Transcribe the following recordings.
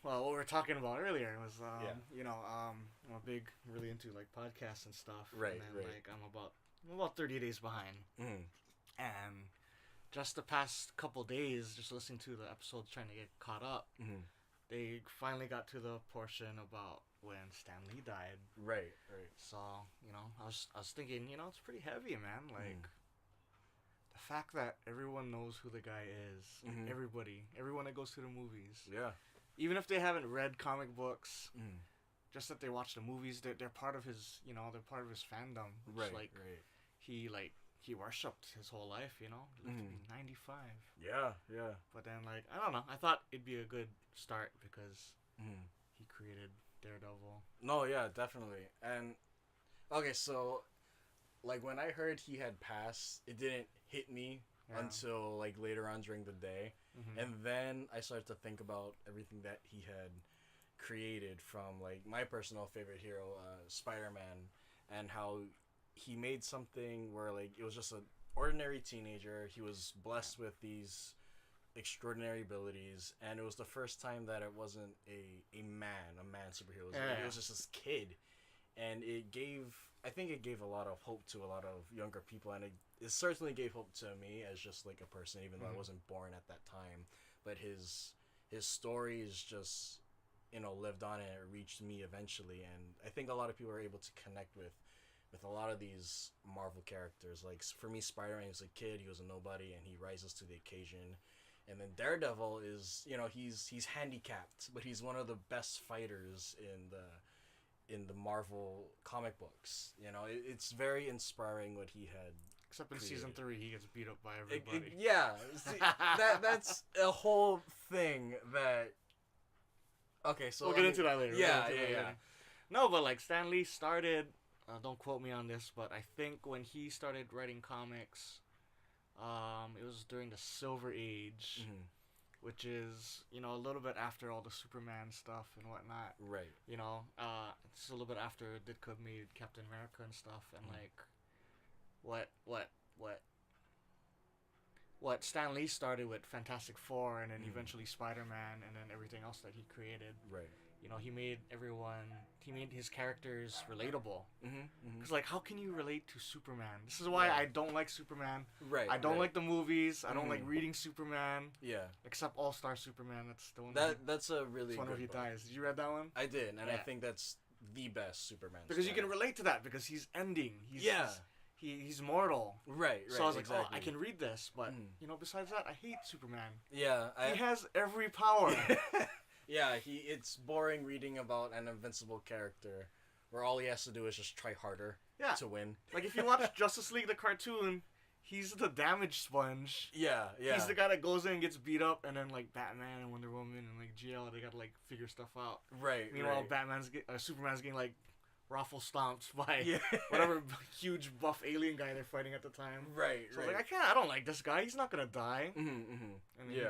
well, what we were talking about earlier was, Yeah. I'm really into like podcasts and stuff. Right, And then, right. like, I'm about 30 days behind. Mm. And just the past couple days, just listening to the episodes, trying to get caught up, Mm. they finally got to the portion about when Stan Lee died. Right. So, I was thinking, it's pretty heavy, man. Like, the fact that everyone knows who the guy is, like, everyone that goes to the movies, Yeah. even if they haven't read comic books, Mm. just that they watch the movies, they're part of his, they're part of his fandom. Which, Right. he worshipped his whole life, He lived to be 95. Yeah. But then, like, I don't know. I thought it'd be a good start because Mm. he created Daredevil. No, yeah, definitely. And okay, so like when I heard he had passed, it didn't hit me until like later on during the day. Mm-hmm. And then I started to think about everything that he had created, from like my personal favorite hero, Spider-Man, and how he made something where like it was just an ordinary teenager. He was blessed with these extraordinary abilities, and it was the first time that it wasn't a man superhero. It was just this kid, and I think it gave a lot of hope to a lot of younger people, and it certainly gave hope to me as just like a person, even though I wasn't born at that time. But his story is just, lived on, and it reached me eventually, and I think a lot of people are able to connect with a lot of these Marvel characters. Like, for me, Spider-Man was a kid, he was a nobody, and he rises to the occasion. And then Daredevil is, he's handicapped, but he's one of the best fighters in the Marvel comic books. It's very inspiring what he had. Except in created. season 3, he gets beat up by everybody. Yeah, see, that's a whole thing that. Okay, so we'll get into that later. Yeah. No, but like Stan Lee started. Don't quote me on this, but I think when he started writing comics, it was during the Silver Age, which is a little bit after all the Superman stuff and whatnot. Right. It's a little bit after Ditka made Captain America and stuff, and like what Stan Lee started with Fantastic Four, and then eventually Spider-Man, and then everything else that he created. Right. He made his characters relatable. Because, like, how can you relate to Superman? This is why I don't like Superman. Right. I don't like the movies. I don't like reading Superman. Yeah. Except All-Star Superman. That's the one. That's a really good one where he dies. Did you read that one? I did, and I think that's the best Superman because story. you can relate to that, because he's ending. He's mortal. Right. So I was like, exactly. I can read this, but, besides that, I hate Superman. Yeah. He has every power. Yeah, it's boring reading about an invincible character where all he has to do is just try harder to win. Like, if you watch Justice League, the cartoon, he's the damage sponge. Yeah. He's the guy that goes in and gets beat up, and then, like, Batman and Wonder Woman and, like, GL, they gotta, like, figure stuff out. Right. Meanwhile, Superman's getting, like, raffle stomped by whatever huge buff alien guy they're fighting at the time. Right. So I was like, I don't like this guy. He's not gonna die. Mm-hmm. He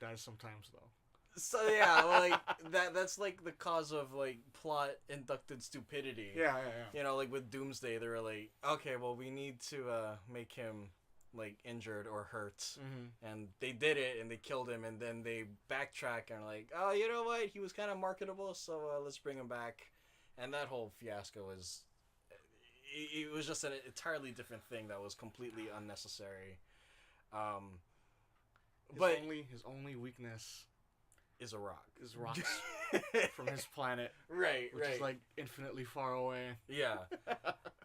dies sometimes, though. So yeah, like that's like the cause of like plot inducted stupidity. Yeah. Like with Doomsday, they were like, okay, well we need to make him like injured or hurt, and they did it, and they killed him, and then they backtrack and are like, oh, you know what, he was kind of marketable, so let's bring him back, and that whole fiasco was, it was just an entirely different thing that was completely unnecessary. His only weakness is a rock. Is rocks from his planet. Right. Which is like infinitely far away. Yeah.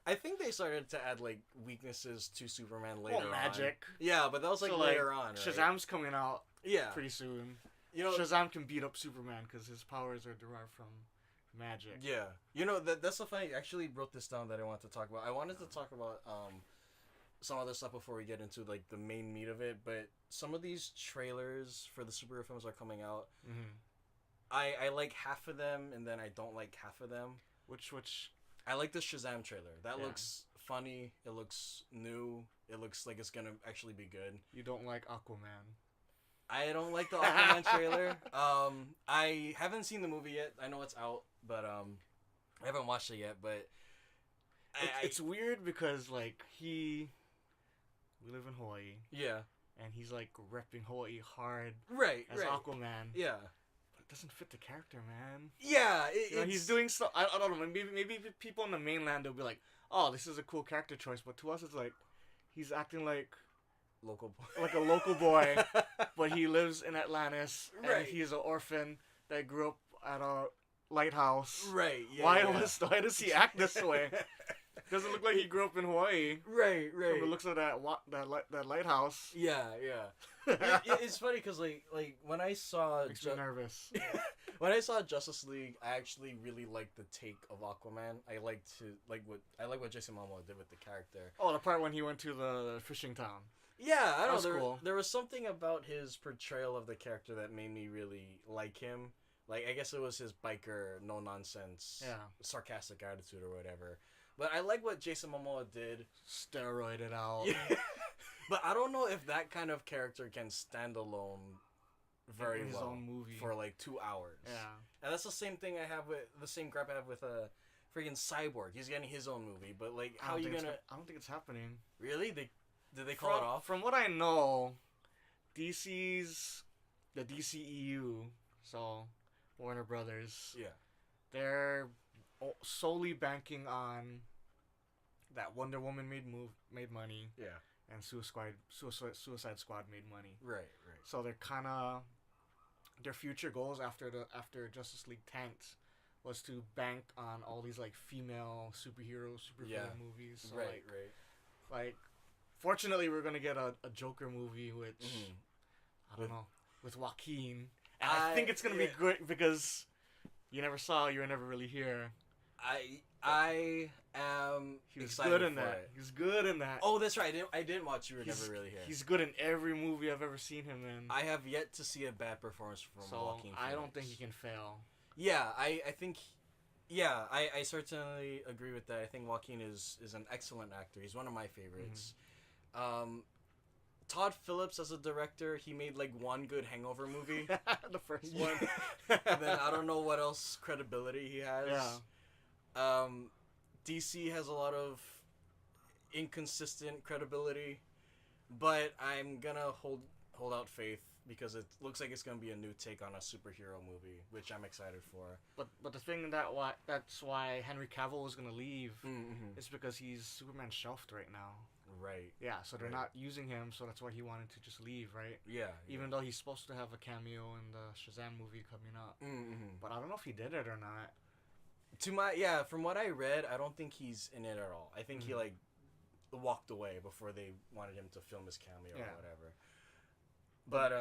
I think they started to add like weaknesses to Superman later on. Magic. Yeah, but that was like later on, right? Shazam's coming out Yeah. pretty soon. Shazam can beat up Superman because his powers are derived from magic. Yeah. That's so funny. I actually wrote this down that I wanted to talk about. I wanted to talk about some other stuff before we get into like the main meat of it, but some of these trailers for the superhero films are coming out. I like half of them, and then I don't like half of them. Which I like the Shazam trailer. That looks funny. It looks new. It looks like it's gonna actually be good. You don't like Aquaman. I don't like the Aquaman trailer. I haven't seen the movie yet. I know it's out, but I haven't watched it yet. But it's weird because like we live in Hawaii. Yeah. And he's like repping Hawaii hard. Right. As Aquaman. Yeah. doesn't fit the character, man. Yeah, he's doing stuff. I don't know. Maybe people in the mainland will be like, oh, this is a cool character choice, but to us it's like he's acting like a local boy, but he lives in Atlantis, and he's an orphan that grew up at a lighthouse. Right. Yeah. Why does he act this way? Doesn't look like he grew up in Hawaii. Right. From the looks of that lighthouse. Yeah. It's funny because like when I saw makes me nervous. When I saw Justice League, I actually really liked the take of Aquaman. I like what Jason Momoa did with the character. Oh, the part when he went to the fishing town. Yeah, I don't know. Cool. There was something about his portrayal of the character that made me really like him. Like, I guess it was his biker, no nonsense, sarcastic attitude or whatever. But I like what Jason Momoa did. Steroided out. Yeah. But I don't know if that kind of character can stand alone very his well own movie for like 2 hours. Yeah. And that's the same thing the same gripe I have with a freaking Cyborg. He's getting his own movie, but like, how are you gonna? I don't think it's happening. Really? Did they call it off? From what I know, the DCEU, so Warner Brothers. Yeah. They're solely banking on that Wonder Woman made money. Yeah. And Suicide Squad made money. Right. So they're kind of their future goals after Justice League tanked was to bank on all these like female supervillain movies. So, right. Like, fortunately, we're gonna get a Joker movie, which I don't know, with Joaquin. And I think it's gonna be great because you never saw, you were never really here. I am excited good in for that. it. He's good in that. Oh, that's right. I didn't watch You Were Never Really Here. He's good in every movie I've ever seen him in. I have yet to see a bad performance from Joaquin Phoenix. I don't think he can fail. Yeah, I think... Yeah, I certainly agree with that. I think Joaquin is an excellent actor. He's one of my favorites. Todd Phillips as a director, he made like one good Hangover movie. The first one. And then I don't know what else credibility he has. Yeah. DC has a lot of inconsistent credibility, but I'm gonna hold out faith because it looks like it's gonna be a new take on a superhero movie, which I'm excited for. But the thing that's why Henry Cavill is gonna leave is because he's Superman shelved right now. Right. Yeah, so they're not using him, so that's why he wanted to just leave, right? Yeah. Even though he's supposed to have a cameo in the Shazam movie coming up. But I don't know if he did it or not. From what I read, I don't think he's in it at all. I think he like walked away before they wanted him to film his cameo or whatever. But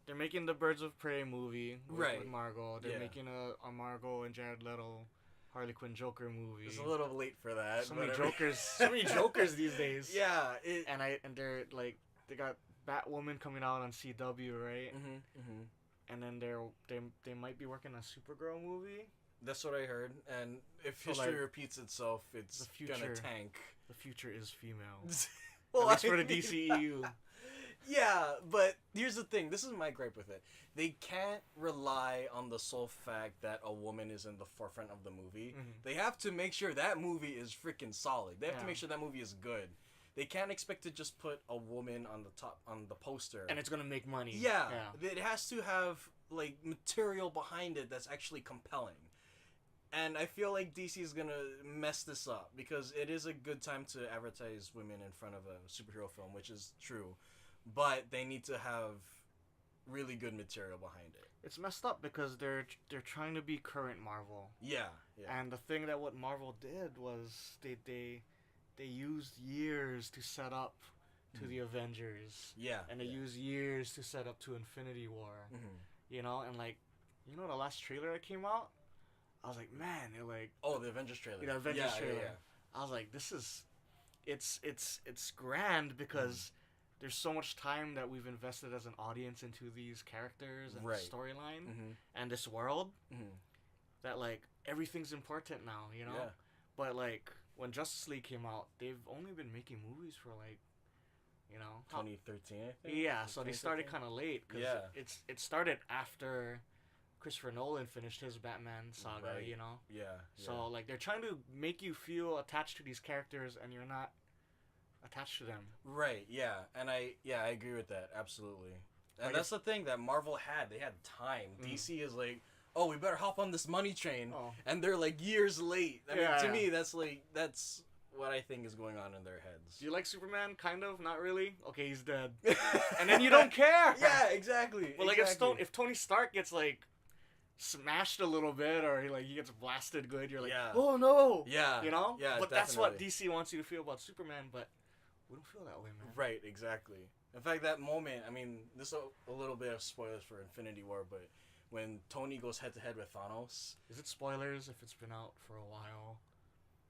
they're making the Birds of Prey movie with Margot. They're making a Margot and Jared Leto Harley Quinn Joker movie. It's a little late for that. So many Jokers these days. Yeah, and they're like they got Batwoman coming out on CW, right? And then they might be working on a Supergirl movie. That's what I heard. And if history repeats itself, it's gonna tank. The future is female. Well, at least for the DCEU. Yeah, but here's the thing. This is my gripe with it. They can't rely on the sole fact that a woman is in the forefront of the movie. They have to make sure that movie is freaking solid. They have to make sure that movie is good. They can't expect to just put a woman on the poster. And it's gonna make money. Yeah. It has to have like material behind it that's actually compelling. And I feel like DC is gonna mess this up because it is a good time to advertise women in front of a superhero film, which is true. But they need to have really good material behind it. It's messed up because they're trying to be current Marvel. Yeah. And the thing that what Marvel did was they used years to set up to the Avengers. Yeah. And they used years to set up to Infinity War. You know, and like, you know, the last trailer that came out, I was like, man, they're like, the Avengers trailer. The Avengers trailer. Yeah. I was like, this is, it's grand because there's so much time that we've invested as an audience into these characters and the storyline and this world that like everything's important now, you know. But like when Justice League came out, they've only been making movies for like, you know, 2013, I think. Yeah, so they started kind of late because it started after Christopher Nolan finished his Batman saga, you know. So like they're trying to make you feel attached to these characters, and you're not attached to them. Right. Yeah. And I agree with that absolutely. And like that's the thing that Marvel had. They had time. DC is like, oh, we better hop on this money train. Oh. And they're like years late. I mean, Yeah, to yeah. me, that's what I think is going on in their heads. Do you like Superman? Kind of, not really. Okay, he's dead, and then you don't care. Yeah, exactly. But like exactly. if Tony Stark gets like smashed a little bit, or he gets blasted good, you're like, Yeah. oh no. Yeah. You know. Yeah. But definitely. that's what DC wants you to feel about Superman. But we don't feel that way, man. Right. Exactly. In fact, that moment. I mean, this is a little bit of spoilers for Infinity War, but when Tony goes head to head with Thanos. Is it spoilers if it's been out for a while?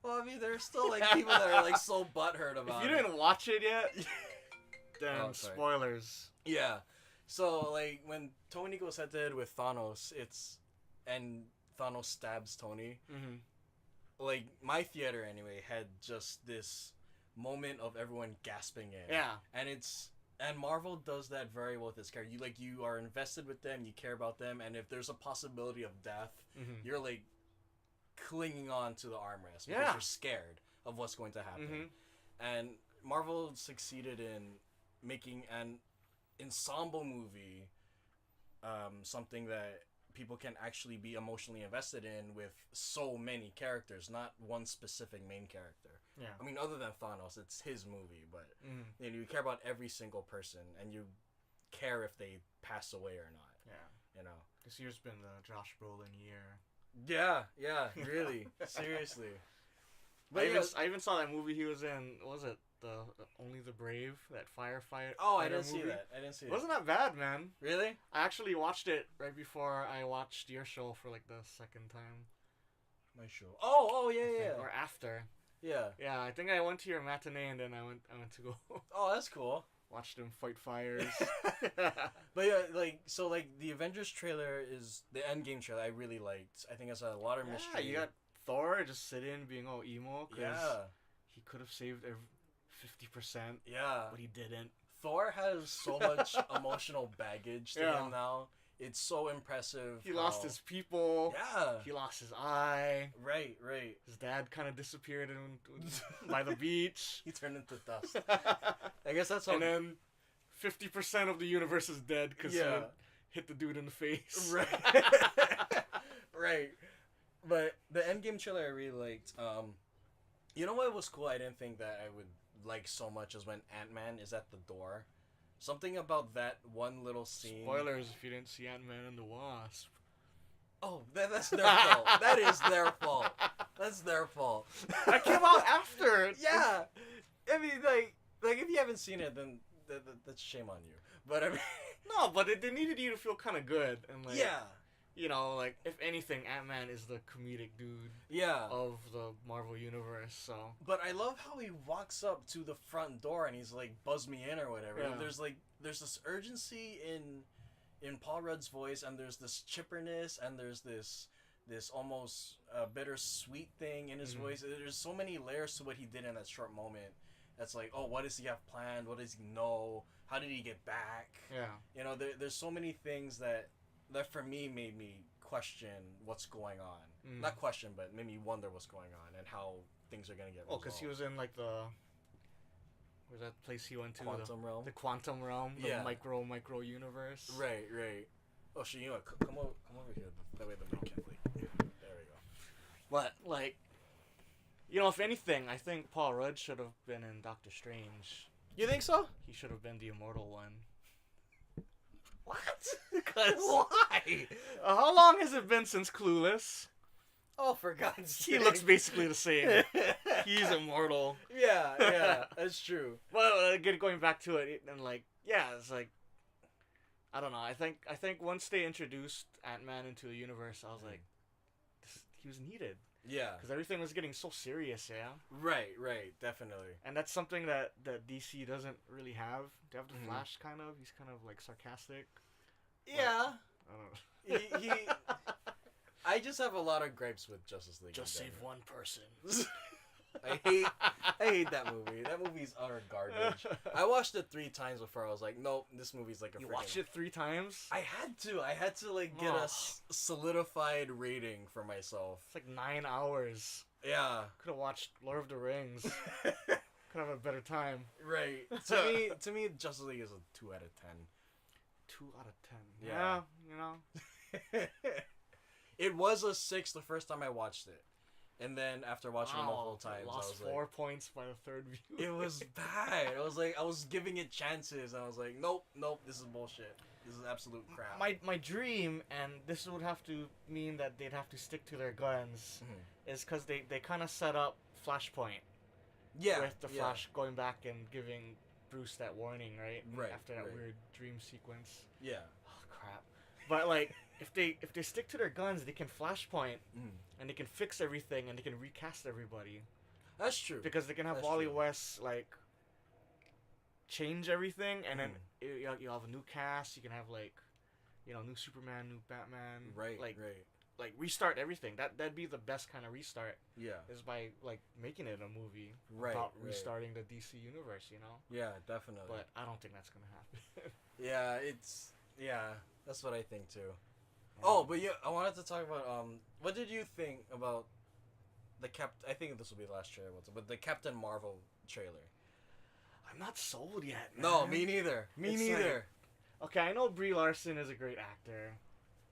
Well, I mean, there's still like people that are like so butthurt about If it. you didn't watch it yet, then sorry. spoilers. Yeah. So like when Tony goes head to head with Thanos, and Thanos stabs Tony. Mm-hmm. Like my theater anyway had just this moment of everyone gasping in. Yeah. And Marvel does that very well with its character. You are invested with them, you care about them, and if there's a possibility of death, you're like clinging on to the armrest because you're scared of what's going to happen. And Marvel succeeded in making an ensemble movie something that people can actually be emotionally invested in with so many characters, not one specific main character. Yeah. I mean, other than Thanos, it's his movie, but you care about every single person, and you care if they pass away or not. Yeah. You know. This year's been the Josh Brolin year. Yeah, really, seriously. But I even saw that movie he was in. What was it the Only the Brave? That firefighter. Oh, I didn't see that. It wasn't that bad, man. Really? I actually watched it right before I watched your show for like the second time. My show. Oh, yeah. Or after. Yeah. Yeah, I think I went to your matinee and then I went to go Oh, that's cool. watch them fight fires. But yeah, like the Avengers trailer is the Endgame trailer I really liked. I think it's a lot of mystery. Yeah, you got Thor just sitting being all emo because Yeah. he could have saved 50%, Yeah. but he didn't. Thor has so much emotional baggage to Yeah. him now. It's so impressive. He lost his people. Yeah. He lost his eye. Right. His dad kind of disappeared by the beach. He turned into dust. I guess that's how. And then 50% of the universe is dead because he hit the dude in the face. Right. Right. But the Endgame trailer I really liked. You know what was cool? I didn't think that I would like so much as when Ant-Man is at the door. Something about that one little scene. Spoilers if you didn't see Ant-Man and the Wasp. Oh, that's their fault. That is their fault. That's their fault. That came out after. Yeah. I mean, like if you haven't seen it, then that's shame on you. But I mean, No, but they needed you to feel kind of good and like. yeah. You know, like if anything, Ant-Man is the comedic dude Yeah. of the Marvel universe. So. But I love how he walks up to the front door and he's like, "Buzz me in" or whatever. Yeah. And there's this urgency in Paul Rudd's voice, and there's this chipperness, and there's this almost bittersweet thing in his voice. There's so many layers to what he did in that short moment. That's like, oh, what does he have planned? What does he know? How did he get back? Yeah. You know, there's so many things that for me made me question what's going on. Not question, but made me wonder what's going on and how things are gonna get resolved. Because he was in like the. Where's that place he went to? Quantum realm. The quantum realm. The Yeah. micro universe. Right. Oh, shit, you know what? Come over here. That way the mic can there we go. But like, you know, if anything, I think Paul Rudd should have been in Doctor Strange. You think so? He should have been the immortal one. What? Because Why? How long has it been since Clueless? Oh, for God's sake. He looks basically the same. He's immortal. Yeah, that's true. Well, again, going back to it, and like, yeah, it's like, I don't know. I think once they introduced Ant-Man into the universe, I was like, he was needed. Yeah. Because everything was getting so serious, yeah? Right, definitely. And that's something that DC doesn't really have. They have the Flash, kind of. He's kind of, like, sarcastic. Yeah. I don't know. I just have a lot of gripes with Justice League. Just save one person. I hate that movie. That movie's utter garbage. I watched it 3 times before. I was like, nope, this movie's like a. You watched it 3 times? I had to like get a solidified rating for myself. It's like 9 hours. Yeah. Could have watched Lord of the Rings. Could have a better time. Right. To me, Justice League is a 2 out of 10. out of 10. Yeah, you know. It was a 6 the first time I watched it. And then after watching it multiple times, I was 4 points by the third view. It was bad. I was like, I was giving it chances, and I was like, nope, this is bullshit. This is absolute crap. My dream, and this would have to mean that they'd have to stick to their guns, is because they kind of set up Flashpoint. Yeah. With the Flash going back and giving Bruce that warning, right? Right. After that weird dream sequence. Yeah. Oh, crap. But, like, if they stick to their guns, they can Flashpoint, and they can fix everything, and they can recast everybody. That's true. Because they can have Wally West, like, change everything, and then you'll have a new cast. You can have, like, you know, new Superman, new Batman. Right, like restart everything. That'd be the best kind of restart. Yeah. Is by, like, making it a movie. Right. About restarting the DC universe, you know? Yeah, definitely. But I don't think that's gonna happen. Yeah, that's what I think too. Oh, but yeah, I wanted to talk about what did you think about the I think this will be the last trailer, but the Captain Marvel trailer. I'm not sold yet, man. No, me neither. Me neither. Like, okay, I know Brie Larson is a great actor,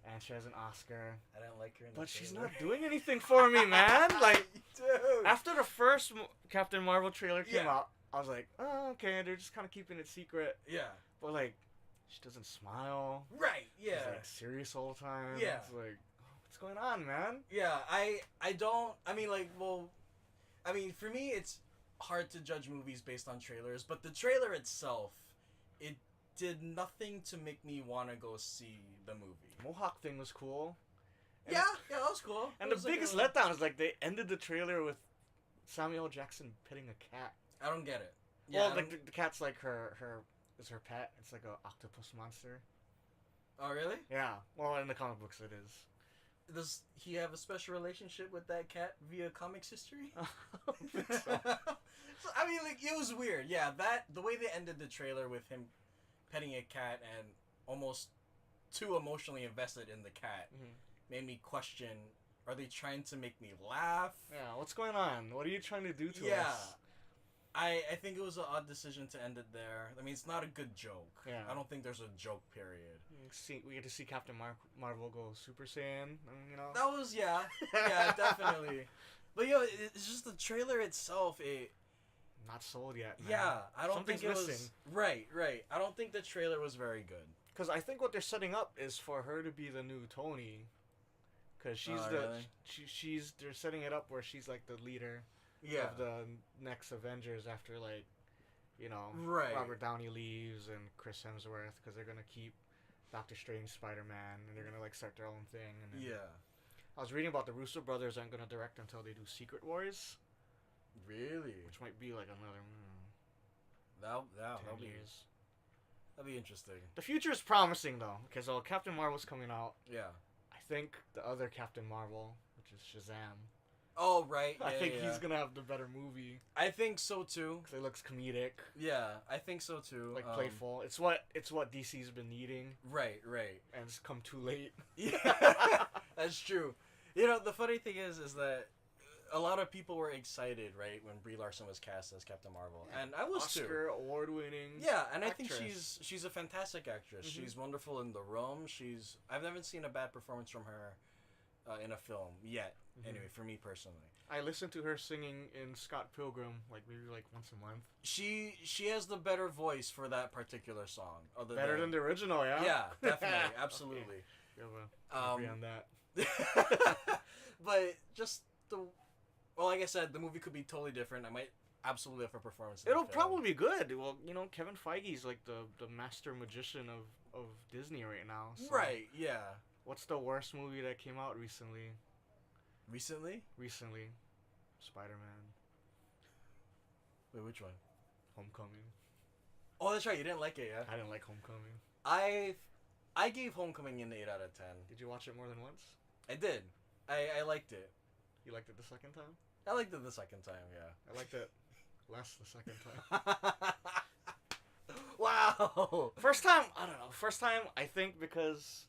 and she has an Oscar. I don't like her in the But trailer. she's not doing anything for me, man. Like, dude. After the first Captain Marvel trailer came out, I was like, oh, okay, they're just kind of keeping it secret. Yeah. But, like, she doesn't smile. Right, yeah. She's, like, serious all the time. Yeah. It's like, what's going on, man? Yeah, I don't, I mean, like, well, I mean, for me, it's hard to judge movies based on trailers, but the trailer itself, it did nothing to make me want to go see the movie. Mohawk thing was cool. And yeah, that was cool. And the biggest letdown is, like, they ended the trailer with Samuel L. Jackson petting a cat. I don't get it. Yeah, well, like, the cat's, like, her pet. It's like a octopus monster. Oh, really? Yeah. Well, in the comic books, it is. Does he have a special relationship with that cat via comics history? I don't think so. So, I mean, like, it was weird. Yeah, the way they ended the trailer with him petting a cat and almost too emotionally invested in the cat made me question, are they trying to make me laugh? Yeah, what's going on? What are you trying to do to us? Yeah. I think it was an odd decision to end it there. I mean, it's not a good joke. Yeah. I don't think there's a joke period. We get to see Captain Marvel go Super Saiyan, you know? That was, yeah, definitely. But, it's just the trailer itself, Not sold yet, man. Yeah, I don't think it missing. was... Right. I don't think the trailer was very good. Because I think what they're setting up is for her to be the new Tony. Because she's really? They're setting it up where she's, like, the leader of the next Avengers after, like, you know, Robert Downey leaves and Chris Hemsworth, because they're going to keep Doctor Strange, Spider-Man, and they're going to, like, start their own thing. And then I was reading about the Russo brothers aren't going to direct until they do Secret Wars. Really? Which might be, like, another, that'll 10 years. That'd be interesting. The future is promising, though, because Captain Marvel's coming out. Yeah. I think the other Captain Marvel, which is Shazam. Oh, right. I think he's going to have the better movie. I think so, too. Because it looks comedic. Yeah, I think so, too. Like, playful. It's what DC's been needing. Right. And it's come too late. Yeah, that's true. You know, the funny thing is that a lot of people were excited, right, when Brie Larson was cast as Captain Marvel, and I was too. Oscar award-winning. Yeah, and actress. I think she's a fantastic actress. She's wonderful in The Room. I've never seen a bad performance from her in a film yet. Anyway, for me personally, I listened to her singing in Scott Pilgrim maybe once a month. She has the better voice for that particular song. Better than the original, yeah. Yeah, definitely, absolutely. Okay. Agree on that. But just like I said, the movie could be totally different. I might absolutely have a performance. It'll probably be good. Well, you know, Kevin Feige's like the master magician of Disney right now. So right. Yeah. What's the worst movie that came out recently? Recently, Spider-Man. Wait, which one? Homecoming. Oh, that's right. You didn't like it, yeah? I didn't like Homecoming. I gave Homecoming an 8 out of 10. Did you watch it more than once? I did. I liked it. You liked it the second time? I liked it the second time, yeah. I liked it less the second time. Wow. First time, I don't know. First time, I think because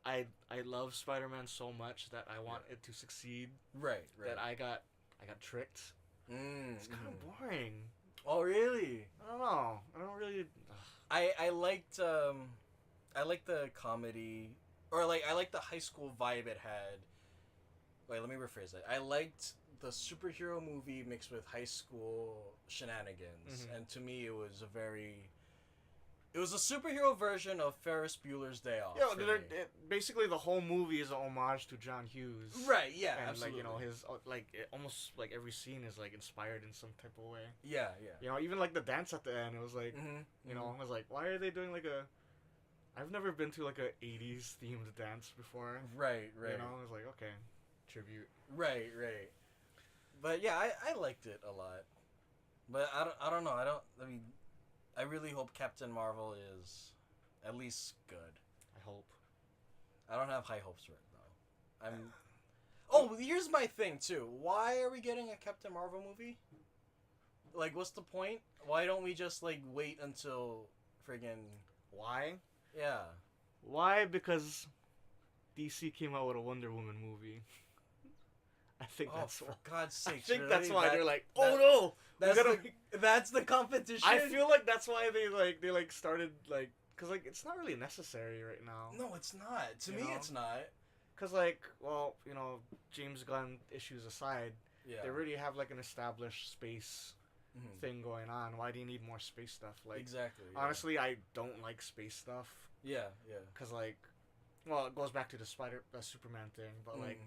I love Spider-Man so much that I want it to succeed. Right. That I got tricked. It's kind of boring. Oh, really? I don't know. I don't really... I liked like the comedy, or like I like the high school vibe it had. Wait, let me rephrase it. I liked the superhero movie mixed with high school shenanigans, and to me, it was a superhero version of Ferris Bueller's Day Off. Yeah, basically the whole movie is an homage to John Hughes. Right. Yeah. And absolutely. like his almost like every scene is like inspired in some type of way. Yeah. Yeah. Even like the dance at the end, it was like I was like, why are they doing like a? I've never been to like a '80s themed dance before. Right. I was like, okay, tribute. Right. But yeah, I liked it a lot. But I don't know. I really hope Captain Marvel is at least good. I hope. I don't have high hopes for it though. Oh, here's my thing too. Why are we getting a Captain Marvel movie? Like, what's the point? Why don't we just like wait until friggin'? Why? Yeah. Why? Because DC came out with a Wonder Woman movie. I think that's why. For God's sake! I think that's why they're like, oh no, that's the competition. I feel like that's why they started like, cause like it's not really necessary right now. No, it's not. To me, it's not. Cause like, well, James Gunn issues aside, they already have like an established space thing going on. Why do you need more space stuff? Like, exactly. Yeah. Honestly, I don't like space stuff. Yeah. Cause like, well, it goes back to the Superman thing, but like.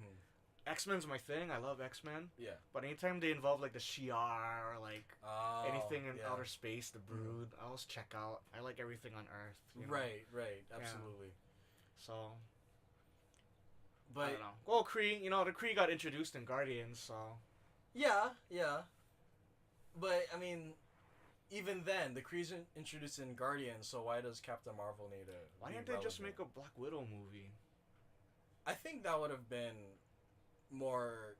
X-Men's my thing. I love X-Men. Yeah. But anytime they involve like the Shi'ar or like anything in outer space, the Brood, I always check out. I like everything on Earth. Right. Absolutely. Yeah. So. But I don't know. Well, Kree. The Kree got introduced in Guardians, so. Yeah. But I mean, even then, the Kree's introduced in Guardians. So why does Captain Marvel need a? Why didn't they just make a Black Widow movie? I think that would have been more.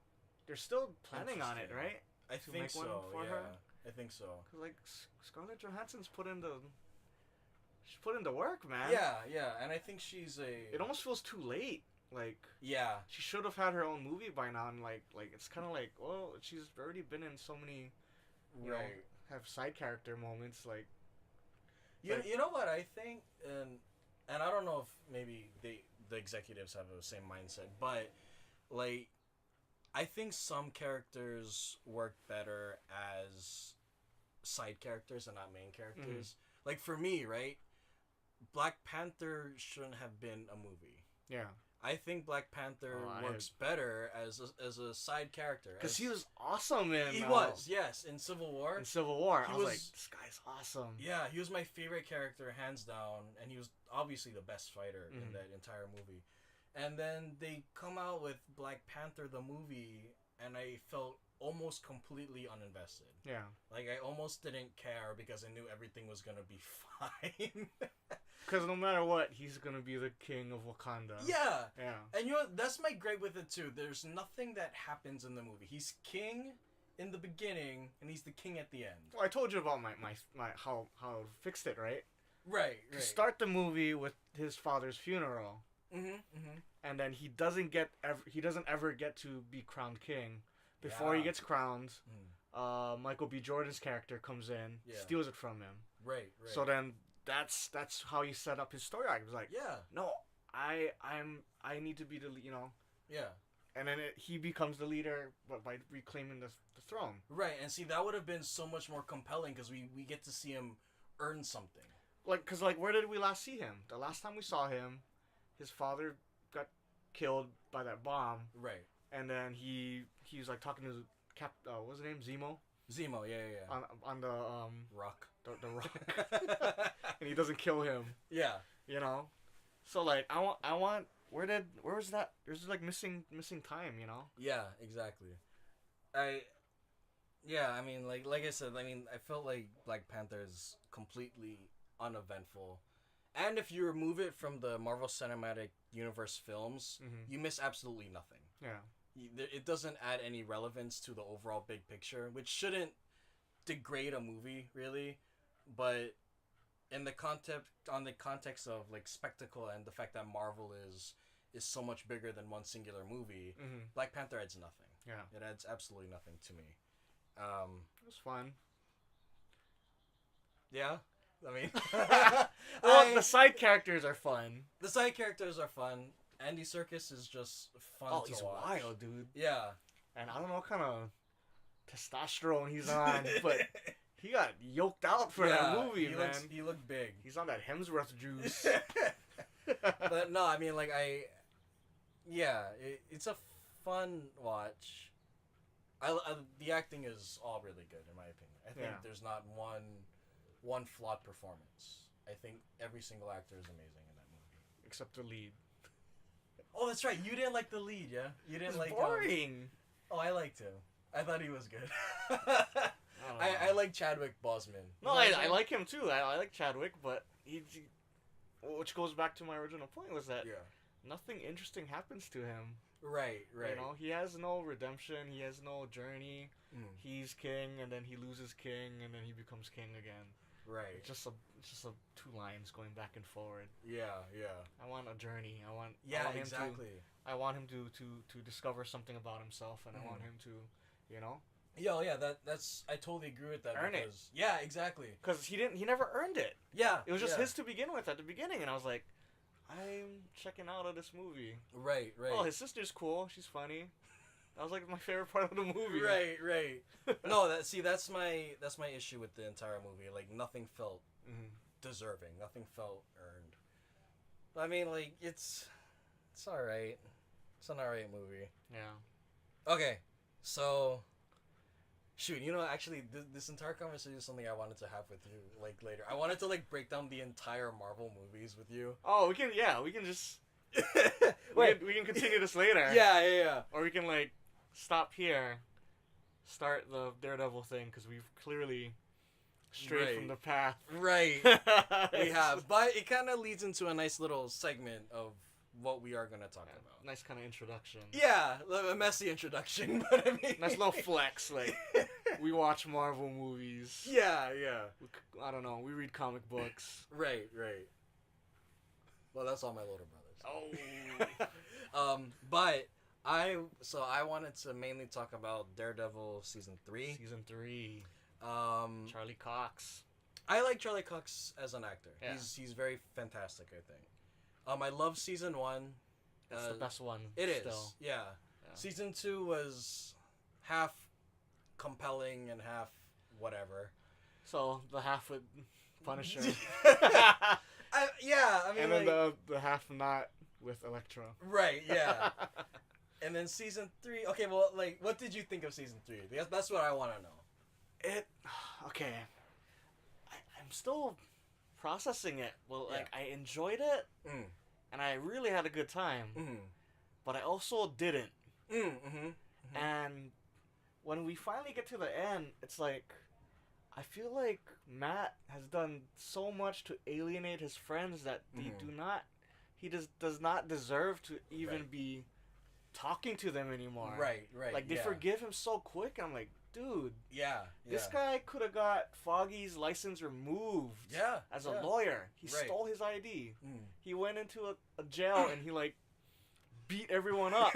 They're still planning on it, right? I think so. Her? I think so. Cause like Scarlett Johansson's put in the work, man. Yeah, and I think she's a. It almost feels too late. Like. Yeah. She should have had her own movie by now, and like it's kind of like, well, she's already been in so many. You know, have side character moments like. You know what I think, and I don't know if maybe the executives have the same mindset, but like. I think some characters work better as side characters and not main characters. Like for me, right? Black Panther shouldn't have been a movie. Yeah. I think Black Panther works better as a side character. Because he was awesome in... He was, yes. In Civil War. I was like, this guy's awesome. Yeah, he was my favorite character, hands down. And he was obviously the best fighter in that entire movie. And then they come out with Black Panther, the movie, and I felt almost completely uninvested. Yeah. Like, I almost didn't care because I knew everything was going to be fine. Because no matter what, he's going to be the king of Wakanda. Yeah. And that's my gripe with it, too. There's nothing that happens in the movie. He's king in the beginning, and he's the king at the end. Well, I told you about my how I fixed it, right? Right. Start the movie with his father's funeral. And then he doesn't ever get to be crowned king. Before he gets crowned, Michael B. Jordan's character comes in, steals it from him. Right. So then that's how he set up his story arc. He was like, no, I need to be the and then he becomes the leader by reclaiming the throne. Right, and see that would have been so much more compelling because we get to see him earn something. Because where did we last see him? The last time we saw him. His father got killed by that bomb. Right. And then he was like talking to what was his name? Zemo, yeah. On the rock. The rock. And he doesn't kill him. Yeah. So like I want where was that? There's like missing time, Yeah, exactly. I mean like I said, I felt like Black Panther is completely uneventful. And if you remove it from the Marvel Cinematic Universe films, you miss absolutely nothing. Yeah. It doesn't add any relevance to the overall big picture, which shouldn't degrade a movie, really. But in the context of like spectacle and the fact that Marvel is so much bigger than one singular movie, Black Panther adds nothing. Yeah. It adds absolutely nothing to me. It was fun. Yeah. I mean, Well, the side characters are fun. the side characters are fun. Andy Serkis is just fun to watch. He's wild, dude. Yeah. And I don't know what kind of testosterone he's on, but he got yoked out for that movie, man. He looked big. He's on that Hemsworth juice. But no, I mean, like, it's a fun watch. The acting is all really good, in my opinion. I think there's not one flawed performance. I think every single actor is amazing in that movie. Except the lead. Oh, that's right. You didn't like the lead, yeah? You didn't like... boring. I liked him. I thought he was good. I like Chadwick Boseman. No, I like him too. I like Chadwick, but which goes back to my original point, was that nothing interesting happens to him. Right. You know, he has no redemption. He has no journey. He's king, and then he loses king, and then he becomes king again. Right. It's just a two lines going back and forward. Yeah. I want a journey. I want him to discover something about himself, and I want him to, you know. That's I totally agree with that. Earn it. Yeah, exactly. Because he never earned it. Yeah. It was just his to begin with at the beginning, and I was like, I'm checking out of this movie. Right. Oh, his sister's cool. She's funny. That was like my favorite part of the movie. Right. No, that's my issue with the entire movie. Like, nothing felt deserving. Nothing felt earned. I mean, like, it's all right. It's an all right movie. Yeah. Okay, so. Shoot, you know, actually, this entire conversation is something I wanted to have with you, like, later. I wanted to, like, break down the entire Marvel movies with you. Oh, we can just... we can continue this later. Yeah. Or we can, like, stop here, start the Daredevil thing, because we've clearly strayed from the path. Right. We have. But it kind of leads into a nice little segment of what we are going to talk about. Nice kind of introduction. Yeah, a messy introduction, but I mean... Nice little flex, like, we watch Marvel movies. Yeah. I don't know, we read comic books. Right. Well, that's all my little brothers. Oh. But I wanted to mainly talk about Daredevil Season 3. Charlie Cox. I like Charlie Cox as an actor. Yeah. He's very fantastic, I think. I love Season 1. It's the best one. It is. Yeah. Season 2 was half compelling and half whatever. So the half with Punisher. I mean, and then the half not with Elektra. Right. Yeah. And then Season 3. Okay. Well, like, what did you think of Season 3? That's what I want to know. Okay. I'm still processing it. Well, like, I enjoyed it. And I really had a good time, but I also didn't. And when we finally get to the end, it's like, I feel like Matt has done so much to alienate his friends that he does not deserve to even be talking to them anymore. Right. Like, they forgive him so quick, and I'm like, dude. This guy could have got Foggy's license removed. As a lawyer. He stole his ID. He went into a jail and he, like, beat everyone up.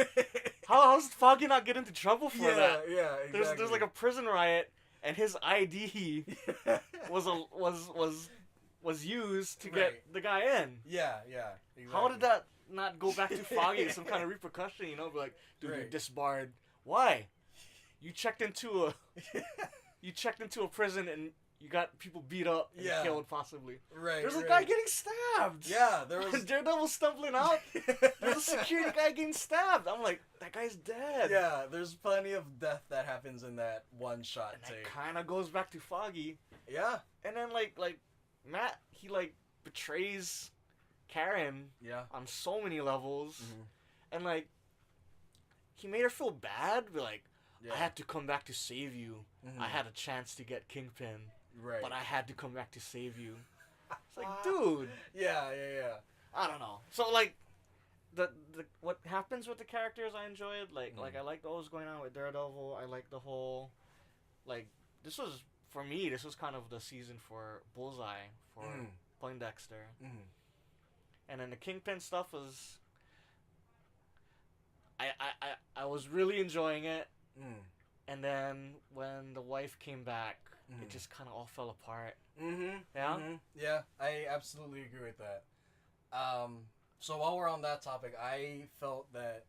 How's Foggy not get into trouble for that? Yeah, exactly. There's like a prison riot, and his ID was used to get the guy in. Yeah. Exactly. How did that not go back to Foggy as some kind of repercussion? You know, be like, dude, you're disbarred. Why? You checked into a prison and you got people beat up and killed, possibly. There's a guy getting stabbed. Yeah, there was Daredevil stumbling out. There's a security guy getting stabbed. I'm like, that guy's dead. Yeah, there's plenty of death that happens in that one shot take. It kind of goes back to Foggy. Yeah. And then like Matt, he like betrays Karen. On so many levels, and like he made her feel bad. But like. I had to come back to save you. I had a chance to get Kingpin. But I had to come back to save you. It's like, dude. Yeah. I don't know. So, like, the what happens with the characters I enjoyed. Like I liked what was going on with Daredevil. I liked the whole, like, this was kind of the season for Bullseye, for Poindexter. And then the Kingpin stuff was, I was really enjoying it. And then when the wife came back, it just kind of all fell apart. Mm-hmm. Yeah? Mm-hmm. Yeah, I absolutely agree with that. So while we're on that topic, I felt that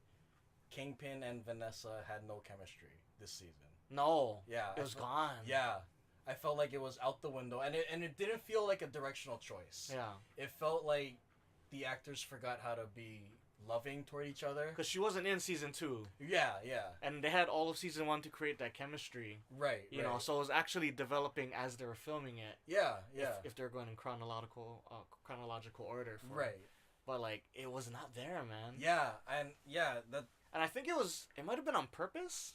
Kingpin and Vanessa had no chemistry this season. No. Yeah. It was gone. Yeah. I felt like it was out the window, and it didn't feel like a directional choice. Yeah. It felt like the actors forgot how to be loving toward each other. Because she wasn't in season 2. Yeah, yeah. And they had all of season 1 to create that chemistry. Right, You know, so it was actually developing as they were filming it. Yeah, yeah. If they're going in chronological order. Right. But, like, it was not there, man. Yeah, and that... And I think it might have been on purpose.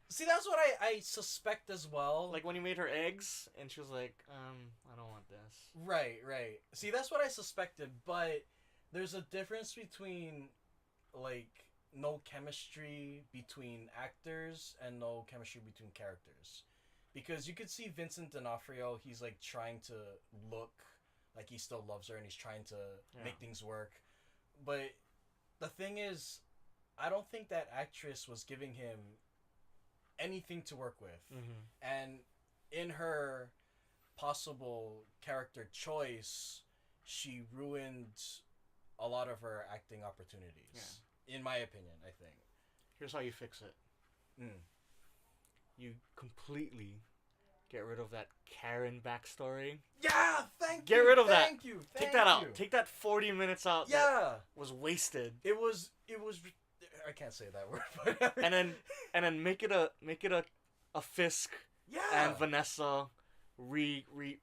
See, that's what I suspect as well. Like, when he made her eggs, and she was like, I don't want this. Right, right. See, that's what I suspected, but there's a difference between, like, no chemistry between actors and no chemistry between characters. Because you could see Vincent D'Onofrio, he's, like, trying to look like he still loves her, and he's trying to make things work. But the thing is, I don't think that actress was giving him anything to work with. Mm-hmm. And in her possible character choice, she ruined a lot of her acting opportunities. In my opinion, I think. Here's how you fix it. You completely get rid of that Karen backstory. Yeah, thank you. Get rid of that. Thank you. Take that out. Take that 40 minutes out. Yeah. That was wasted. It was I can't say that word, but and then make it a Fisk and Vanessa reacclimating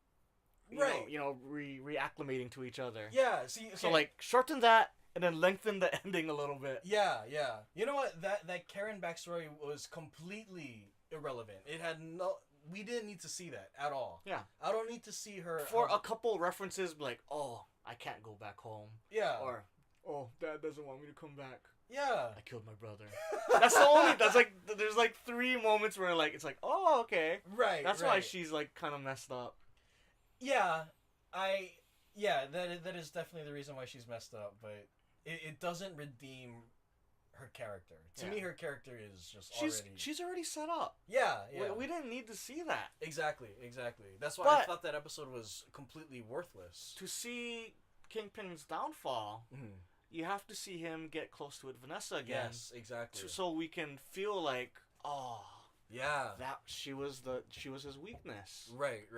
to each other. Yeah, see, okay. So like shorten that and then lengthen the ending a little bit. Yeah, yeah. You know what? That Karen backstory was completely irrelevant. It had we didn't need to see that at all. Yeah. I don't need to see her for a couple references like, "Oh, I can't go back home." Yeah. Or, "Oh, Dad doesn't want me to come back." Yeah. I killed my brother. That's like there's like 3 moments where like it's like, "Oh, okay." Right. That's why she's like kind of messed up. Yeah. That is definitely the reason why she's messed up, but it doesn't redeem her character. To me, her character is just she's already set up. Yeah, yeah. We didn't need to see that. Exactly. That's why I thought that episode was completely worthless. To see Kingpin's downfall, you have to see him get close to Vanessa again. Yes, exactly. So we can feel like, oh, yeah, that she was his weakness. Right.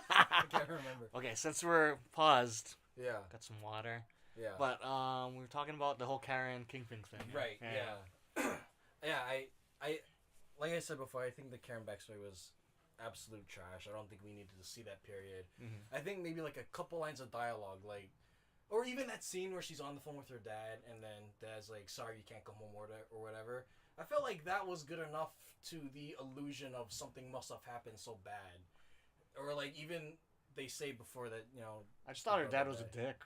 I can't remember. Okay, since we're paused, got some water. Yeah. But we were talking about the whole Karen Kingpin thing. Right. Yeah. I like I said before, I think the Karen backstory was absolute trash. I don't think we needed to see that period. I think maybe like a couple lines of dialogue, like, or even that scene where she's on the phone with her dad, and then Dad's like, "Sorry, you can't come home," or whatever. I felt like that was good enough to the illusion of something must have happened so bad, or like even they say before that, you know. I just thought her dad was a dick.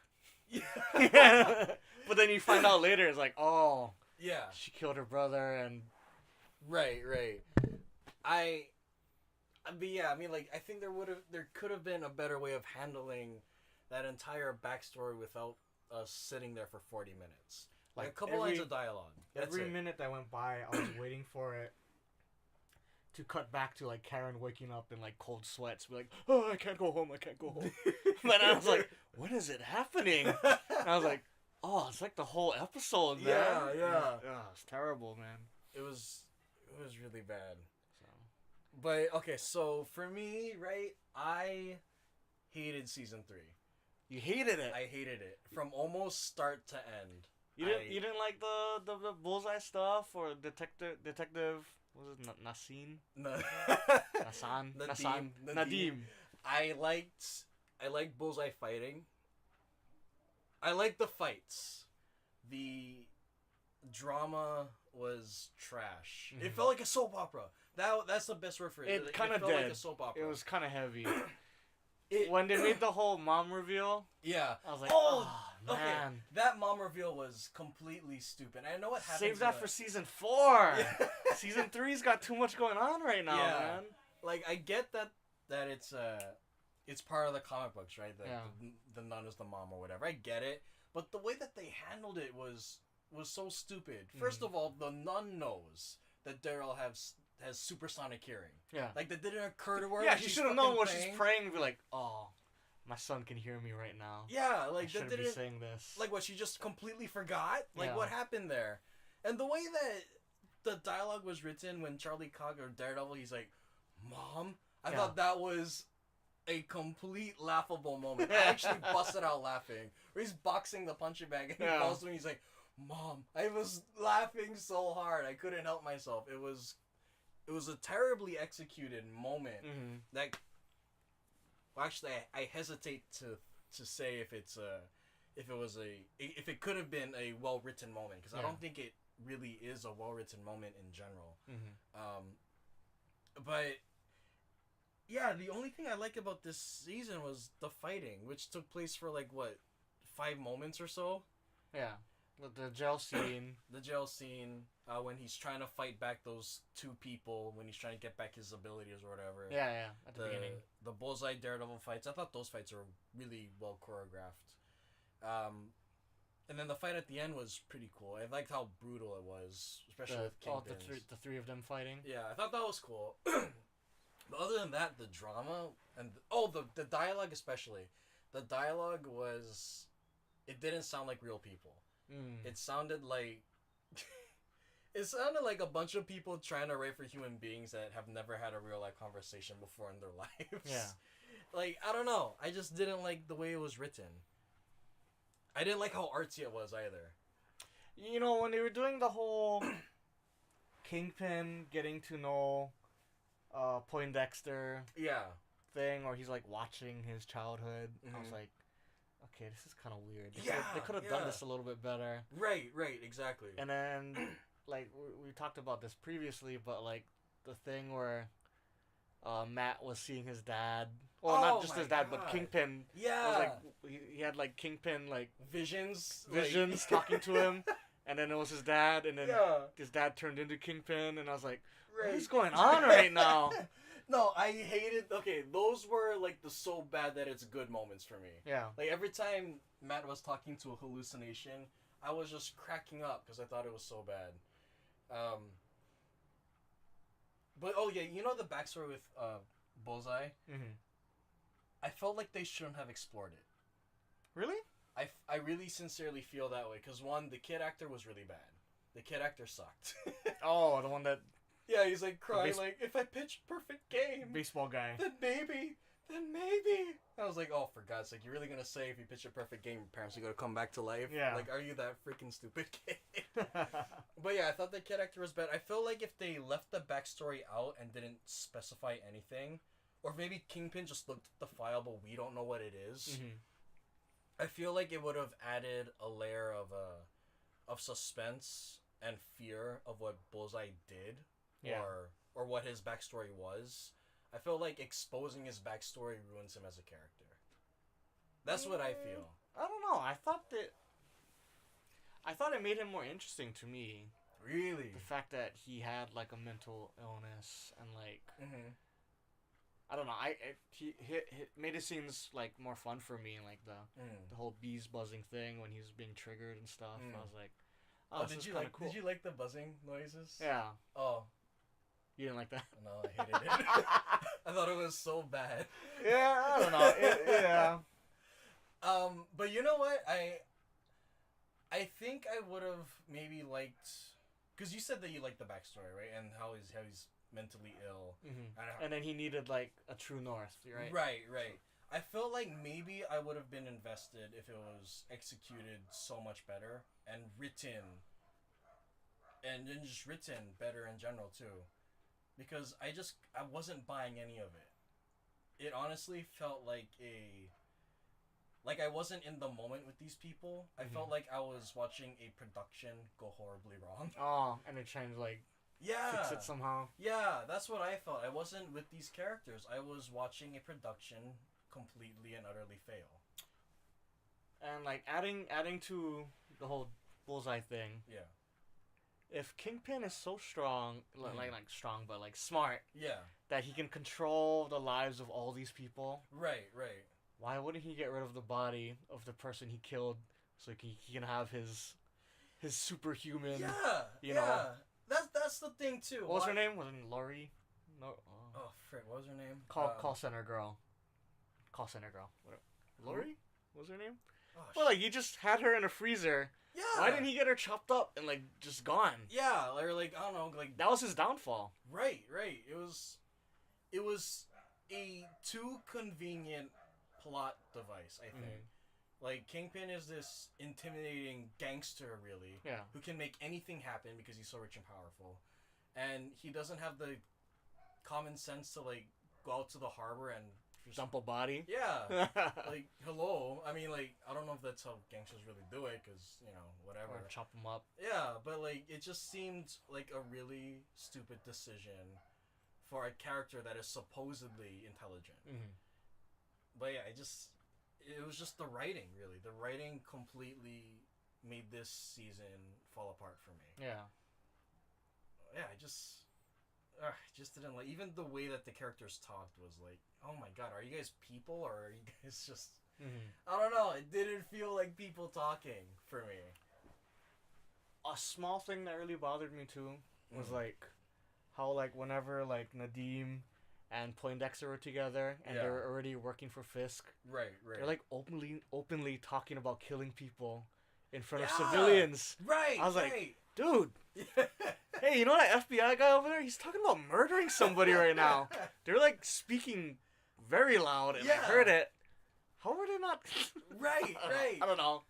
Yeah. But then you find out later, it's like, oh, yeah, she killed her brother, and right. But yeah, I mean, like, I think there could have been a better way of handling that entire backstory without us sitting there for 40 minutes. Like a couple lines of dialogue. Every minute that went by, I was waiting for it to cut back to like Karen waking up in like cold sweats, be like, "Oh, I can't go home. But I was like, when is it happening? And I was like, oh, it's like the whole episode, man. Yeah. It's terrible, man. It was really bad. So. But okay, so for me, right, I hated season 3. You hated it? I hated it from almost start to end. You didn't like the bullseye stuff or detective? What was it? Nassim? No. Nadim. I liked bullseye fighting. I liked the fights. The drama was trash. It felt like a soap opera. That's the best word for it. It kind of felt did. Like a soap opera. It was kind of heavy. When they made the whole mom reveal, yeah, I was like, man. Okay. That mom reveal was completely stupid. I know what happened. Save that for season 4. Season 3's got too much going on right now, man. Like, I get that it's part of the comic books, right? The nun is the mom or whatever. I get it, but the way that they handled it was so stupid. First of all, the nun knows that Daryl has supersonic hearing. Yeah. Like, that didn't occur to her. Yeah, she should have known when she's praying and be like, oh, my son can hear me right now. Yeah, like, I shouldn't that didn't... be saying this. Like, what, she just completely forgot? Like, Yeah. what happened there? And the way that the dialogue was written when Charlie Cox or Daredevil, he's like, Mom? I thought that was a complete laughable moment. I actually busted out laughing. Where he's boxing the punching bag and he falls to me and he's like, Mom. I was laughing so hard. I couldn't help myself. It was a terribly executed moment. Mm-hmm. That... Well, actually, I hesitate to say if it could have been a well-written moment, because I don't think it really is a well-written moment in general. Mm-hmm. But yeah, the only thing I like about this season was the fighting, which took place for 5 moments or so. Yeah, the jail scene. The jail scene, when he's trying to fight back those 2 people, when he's trying to get back his abilities or whatever. Yeah, at the beginning. The Bullseye Daredevil fights, I thought those fights were really well choreographed. And then the fight at the end was pretty cool. I liked how brutal it was, especially with Kingpins. The three of them fighting. Yeah, I thought that was cool. But other than that, the drama and the dialogue especially, the dialogue was, it didn't sound like real people. It sounded like a bunch of people trying to write for human beings that have never had a real life conversation before in their lives. Yeah. Like, I don't know. I just didn't like the way it was written. I didn't like how artsy it was either. You know, when they were doing the whole Kingpin getting to know Poindexter thing, or he's like watching his childhood, I was like, okay, this is kind of weird. They could have done this a little bit better. Right, exactly. And then, like, we talked about this previously, but, like, the thing where Matt was seeing his dad. Well, not just his dad, but Kingpin. Yeah. Was, like, he had, like, Kingpin, like... Visions talking to him. And then it was his dad, and then his dad turned into Kingpin, and I was like, what is going on right now? No, I hated... Okay, those were, like, the so bad that it's good moments for me. Yeah. Like, every time Matt was talking to a hallucination, I was just cracking up because I thought it was so bad. But, oh, yeah, you know the backstory with Bullseye? Mm-hmm. I felt like they shouldn't have explored it. Really? I really sincerely feel that way, because, one, the kid actor was really bad. The kid actor sucked. Oh, the one that... Yeah, he's like crying, like, if I pitch perfect game, baseball guy, then maybe. I was like, oh, for God's sake, you're really gonna say if you pitch a perfect game, your parents are gonna come back to life? Yeah. Like, are you that freaking stupid kid? But yeah, I thought the kid actor was bad. I feel like if they left the backstory out and didn't specify anything, or maybe Kingpin just looked at the file, but we don't know what it is. Mm-hmm. I feel like it would have added a layer of suspense and fear of what Bullseye did. Yeah. Or what his backstory was. I feel like exposing his backstory ruins him as a character. That's what I feel. I don't know. I thought it made him more interesting to me. Really? The fact that he had, like, a mental illness and, like... Mm-hmm. I don't know. He made it seems, like, more fun for me, like, the whole bees buzzing thing when he was being triggered and stuff. I was like... Oh, did you like the buzzing noises? Yeah. Oh. You didn't like that? No, I hated it. I thought it was so bad. Yeah, I don't know. Yeah. But you know what? I think I would have maybe liked, because you said that you liked the backstory, right? And how he's mentally ill. Mm-hmm. And then he needed, like, a true north, right? Right. I felt like maybe I would have been invested if it was executed so much better and written better in general too, because I wasn't buying any of it. It honestly felt like I wasn't in the moment with these people. I felt like I was watching a production go horribly wrong. Oh, and they're trying to, like, fix it somehow. Yeah, that's what I felt. I wasn't with these characters. I was watching a production completely and utterly fail. And, like, adding to the whole Bullseye thing. Yeah. If Kingpin is so strong, like strong, but, like, smart. Yeah. That he can control the lives of all these people. Right. Why wouldn't he get rid of the body of the person he killed so he can have his superhuman... Yeah. You know? That's that's the thing too. What was her name? Was it Lori? No. Oh, frick, what was her name? Call center girl. Call center girl. What? Lori? What was her name? Oh, well, like, he just had her in a freezer. Yeah. Why didn't he get her chopped up and, like, just gone? Yeah, or, like, I don't know, like... That was his downfall. Right. It was a too convenient plot device, I think. Like, Kingpin is this intimidating gangster, really. Yeah. Who can make anything happen because he's so rich and powerful. And he doesn't have the common sense to, like, go out to the harbor and... Dump a body? Yeah. Like, hello. I mean, like, I don't know if that's how gangsters really do it, because, you know, whatever. Or chop them up. Yeah, but, like, it just seemed like a really stupid decision for a character that is supposedly intelligent. But, yeah, it was just the writing, really. The writing completely made this season fall apart for me. Yeah. Yeah, I just didn't like... Even the way that the characters talked was like, oh my god, are you guys people, or are you guys just... I don't know, it didn't feel like people talking for me. A small thing that really bothered me, too, was, like, how, like, whenever, like, Nadeem and Poindexter were together, and they were already working for Fisk. Right. They're, like, openly talking about killing people in front of civilians. Right, I was like, dude... Hey, you know that FBI guy over there? He's talking about murdering somebody right now. They're, like, speaking very loud, and I heard it. How were they not... Right. I don't know.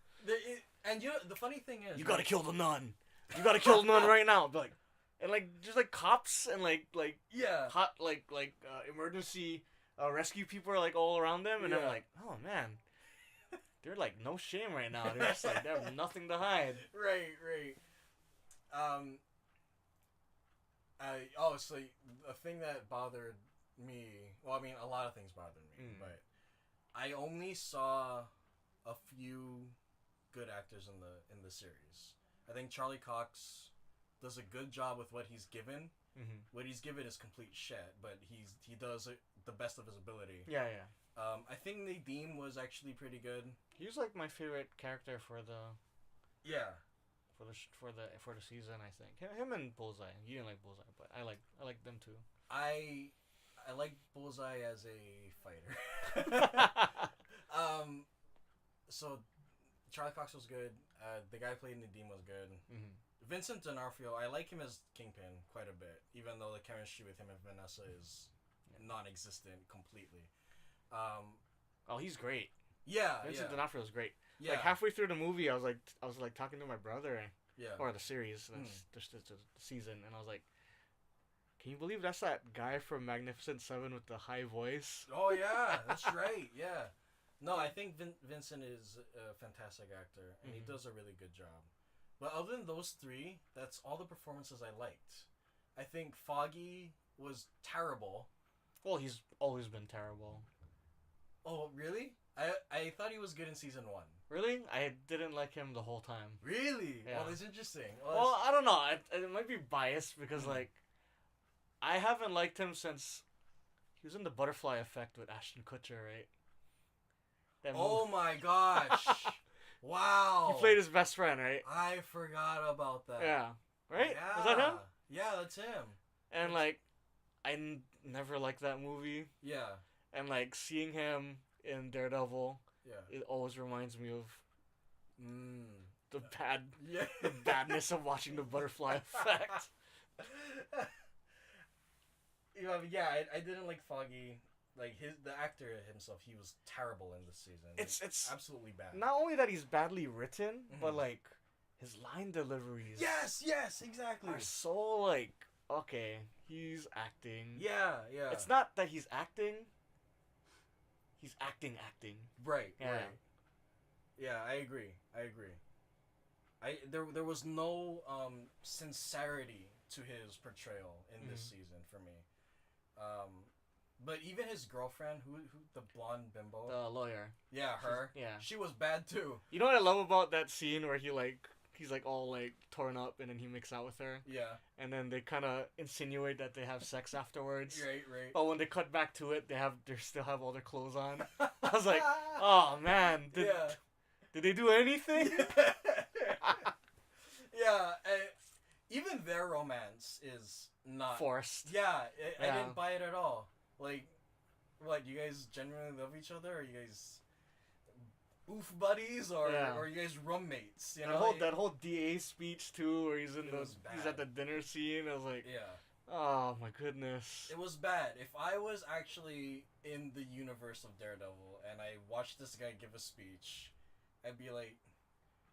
And you know, the funny thing is... You gotta kill the nun. You gotta kill the nun right now. But, like, and, like, just, like, cops and, hot, emergency rescue people are, like, all around them. And I'm like, oh, man. They're, like, no shame right now. They're just, like, they have nothing to hide. Right. So the thing that bothered me, well, I mean, a lot of things bothered me, but I only saw a few good actors in the series. I think Charlie Cox does a good job with what he's given. What he's given is complete shit, but he does it the best of his ability. Yeah. I think Nadeem was actually pretty good. He was, like, my favorite character for the... Yeah. For the season, I think him and Bullseye. You didn't like Bullseye, but I like them too. I like Bullseye as a fighter. So Charlie Cox was good. The guy who played Nadeem was good. Vincent D'Onofrio, I like him as Kingpin quite a bit, even though the chemistry with him and Vanessa is non-existent completely. Oh, he's great. Yeah, Vincent D'Onofrio is great. Yeah. Like, halfway through the movie, I was like talking to my brother, or the series, just the season, and I was like, can you believe that's that guy from Magnificent Seven with the high voice? Oh yeah, that's right. Yeah. No, I think Vincent is a fantastic actor, and he does a really good job. But other than those three, that's all the performances I liked. I think Foggy was terrible. Well, he's always been terrible. Oh, really? I thought he was good in season 1. Really? I didn't like him the whole time. Really? Yeah. Well, that's interesting. Well, I don't know. It might be biased because, like, I haven't liked him since he was in The Butterfly Effect with Ashton Kutcher, right? Oh my gosh. Wow. He played his best friend, right? I forgot about that. Yeah. Right? Yeah. Was that him? Yeah, that's him. And, like, I never liked that movie. Yeah. And, like, seeing him in Daredevil, yeah, it always reminds me of the yeah. the badness of watching The Butterfly Effect. Yeah, I didn't like Foggy. Like, the actor himself, he was terrible in this season. It's absolutely bad. Not only that he's badly written, but, like, his line deliveries. Yes, exactly. Are so, like, okay, he's acting. Yeah. It's not that he's acting. He's acting. Right. Yeah. Right. Yeah, I agree. There was no sincerity to his portrayal in this season for me. But even his girlfriend, who the blonde bimbo, The lawyer. Yeah, her. Yeah. She was bad too. You know what I love about that scene where he's like all like torn up and then he makes out with her? Yeah. And then they kind of insinuate that they have sex afterwards. Right. But when they cut back to it, they still have all their clothes on. I was like, oh man, did they do anything? Yeah. even their romance is not forced. Yeah, I didn't buy it at all. Like, what, you guys genuinely love each other? Are you guys oof buddies, or are you guys roommates? You know, that whole DA speech too, where he's at the dinner scene. I was like, oh my goodness, it was bad. If I was actually in the universe of Daredevil and I watched this guy give a speech, I'd be like,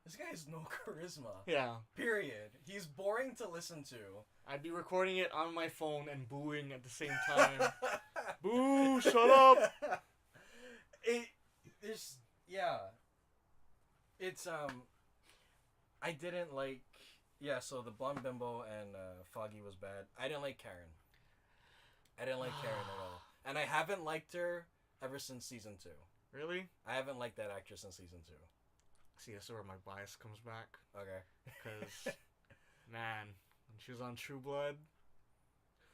this guy has no charisma. Yeah. Period. He's boring to listen to. I'd be recording it on my phone and booing at the same time. Boo! Shut up. It's I didn't like. Yeah, so the blonde bimbo and Foggy was bad. I didn't like Karen. I didn't like Karen at all, and I haven't liked her ever since season 2. Really? I haven't liked that actress since season 2. See, that's where my bias comes back. Okay. Because, man, when she was on True Blood.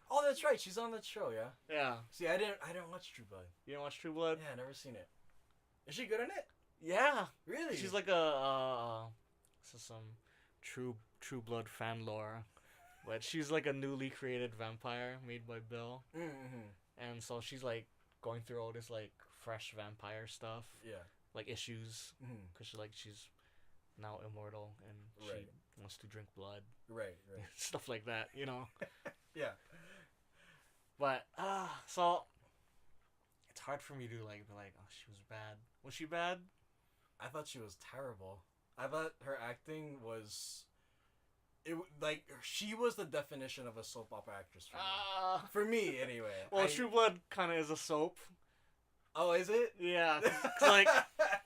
Oh, that's right. She's on that show, yeah. Yeah. See, I didn't watch True Blood. You didn't watch True Blood? Yeah, I never seen it. Is she good in it? Yeah. Really? She's like this is some True Blood fan lore, but she's like a newly created vampire made by Bill. Mm-hmm. And so she's like going through all this like fresh vampire stuff. Yeah. Like issues, because she's now immortal and she wants to drink blood. Right. Stuff like that, you know. Yeah. But so it's hard for me to like be like, oh, she was bad. Was she bad? I thought she was terrible. I thought her acting was, she was the definition of a soap opera actress for me. For me, anyway. Well, True Blood kind of is a soap. Oh, is it? Yeah, 'cause, like,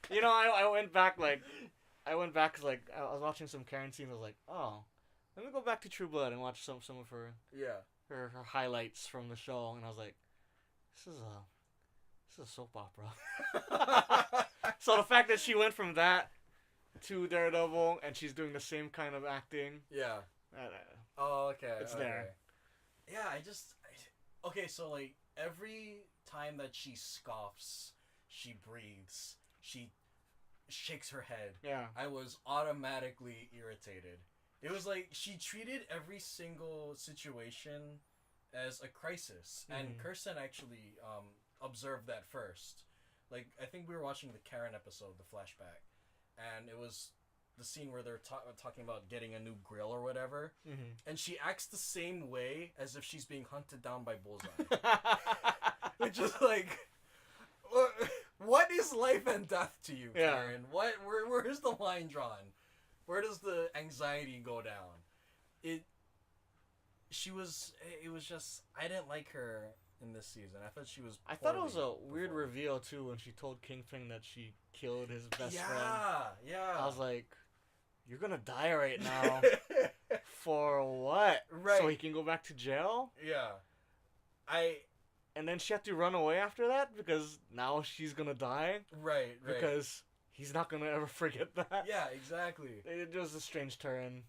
you know, I went back because like I was watching some Karen scenes. I was like, oh, let me go back to True Blood and watch some of her her highlights from the show, and I was like, this is a soap opera. So the fact that she went from that to Daredevil and she's doing the same kind of acting. Yeah. Oh, okay. It's there. Yeah, okay, so like every time that she scoffs, she breathes, she shakes her head. Yeah. I was automatically irritated. It was like she treated every single situation as a crisis, and Kirsten actually observed that first. Like, I think we were watching the Karen episode, the flashback, and it was the scene where they're talking about getting a new grill or whatever, and she acts the same way as if she's being hunted down by Bullseye. Which is like, what is life and death to you, Karen? Where is the line drawn? Where does the anxiety go down? It was just, I didn't like her in this season. I thought she was I thought it was a weird reveal too when she told Kingpin that she killed his best friend. Yeah. I was like, you're gonna die right now. For what? Right. So he can go back to jail? Yeah. And then she had to run away after that because now she's gonna die? Right. Because he's not gonna ever forget that. Yeah, exactly. It was a strange turn.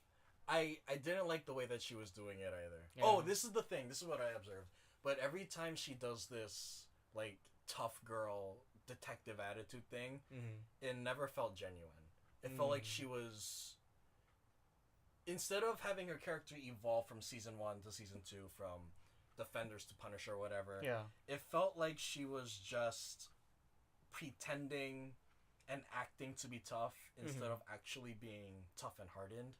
I didn't like the way that she was doing it either. Yeah. Oh, this is the thing. This is what I observed. But every time she does this, like, tough girl detective attitude thing, it never felt genuine. It felt like she was... Instead of having her character evolve from season 1 to season 2, from Defenders to Punisher or whatever, it felt like she was just pretending and acting to be tough instead of actually being tough and hardened.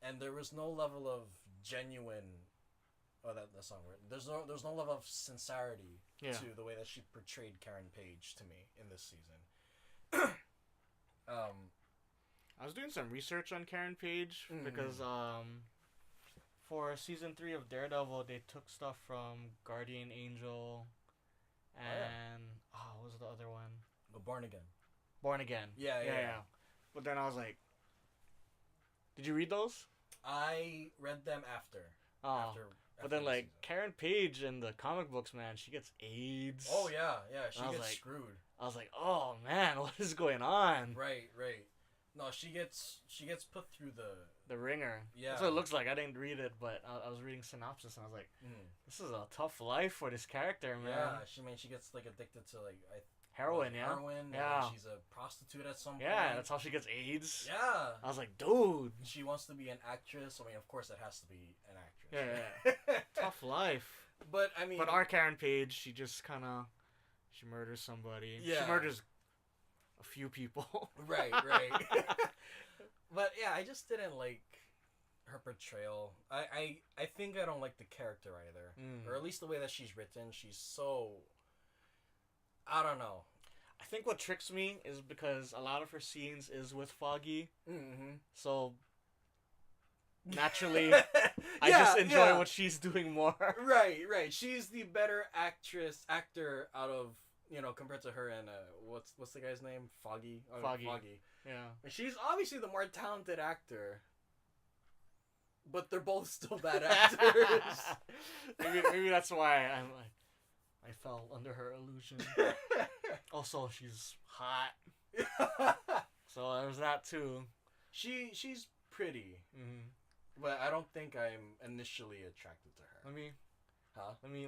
And there was no level of genuine... Oh, that's not weird. There's no level of sincerity to the way that she portrayed Karen Page to me in this season. I was doing some research on Karen Page because for season 3 of Daredevil, they took stuff from Guardian Angel and what was the other one? Born Again. Born Again. Yeah. But then I was like, did you read those? I read them after. But then, like, Karen Page in the comic books, man, she gets AIDS. Oh, yeah. She gets screwed. I was like, oh, man, what is going on? Right. No, she gets put through the ringer. Yeah. That's what it looks like. I didn't read it, but I was reading synopsis, and I was like, this is a tough life for this character, man. Yeah, she gets, like, addicted to, like... Heroin, yeah. And she's a prostitute at some point. Yeah, that's how she gets AIDS. Yeah. I was like, dude. She wants to be an actress. I mean, of course, it has to be an actress. Yeah. Tough life. But, I mean... But our Karen Page, she just kind of... She murders somebody. Yeah. She murders a few people. Right. But, yeah, I just didn't like her portrayal. I think I don't like the character either. Or at least the way that she's written. She's so... I don't know. I think what tricks me is because a lot of her scenes is with Foggy. Mm-hmm. So, naturally, I just enjoy what she's doing more. Right. She's the better actor out of, compared to her and, what's the guy's name? Foggy. Yeah. And she's obviously the more talented actor. But they're both still bad actors. maybe that's why I fell under her illusion. Also, she's hot. So there's that too. She's pretty. Mm-hmm. But I don't think I'm initially attracted to her.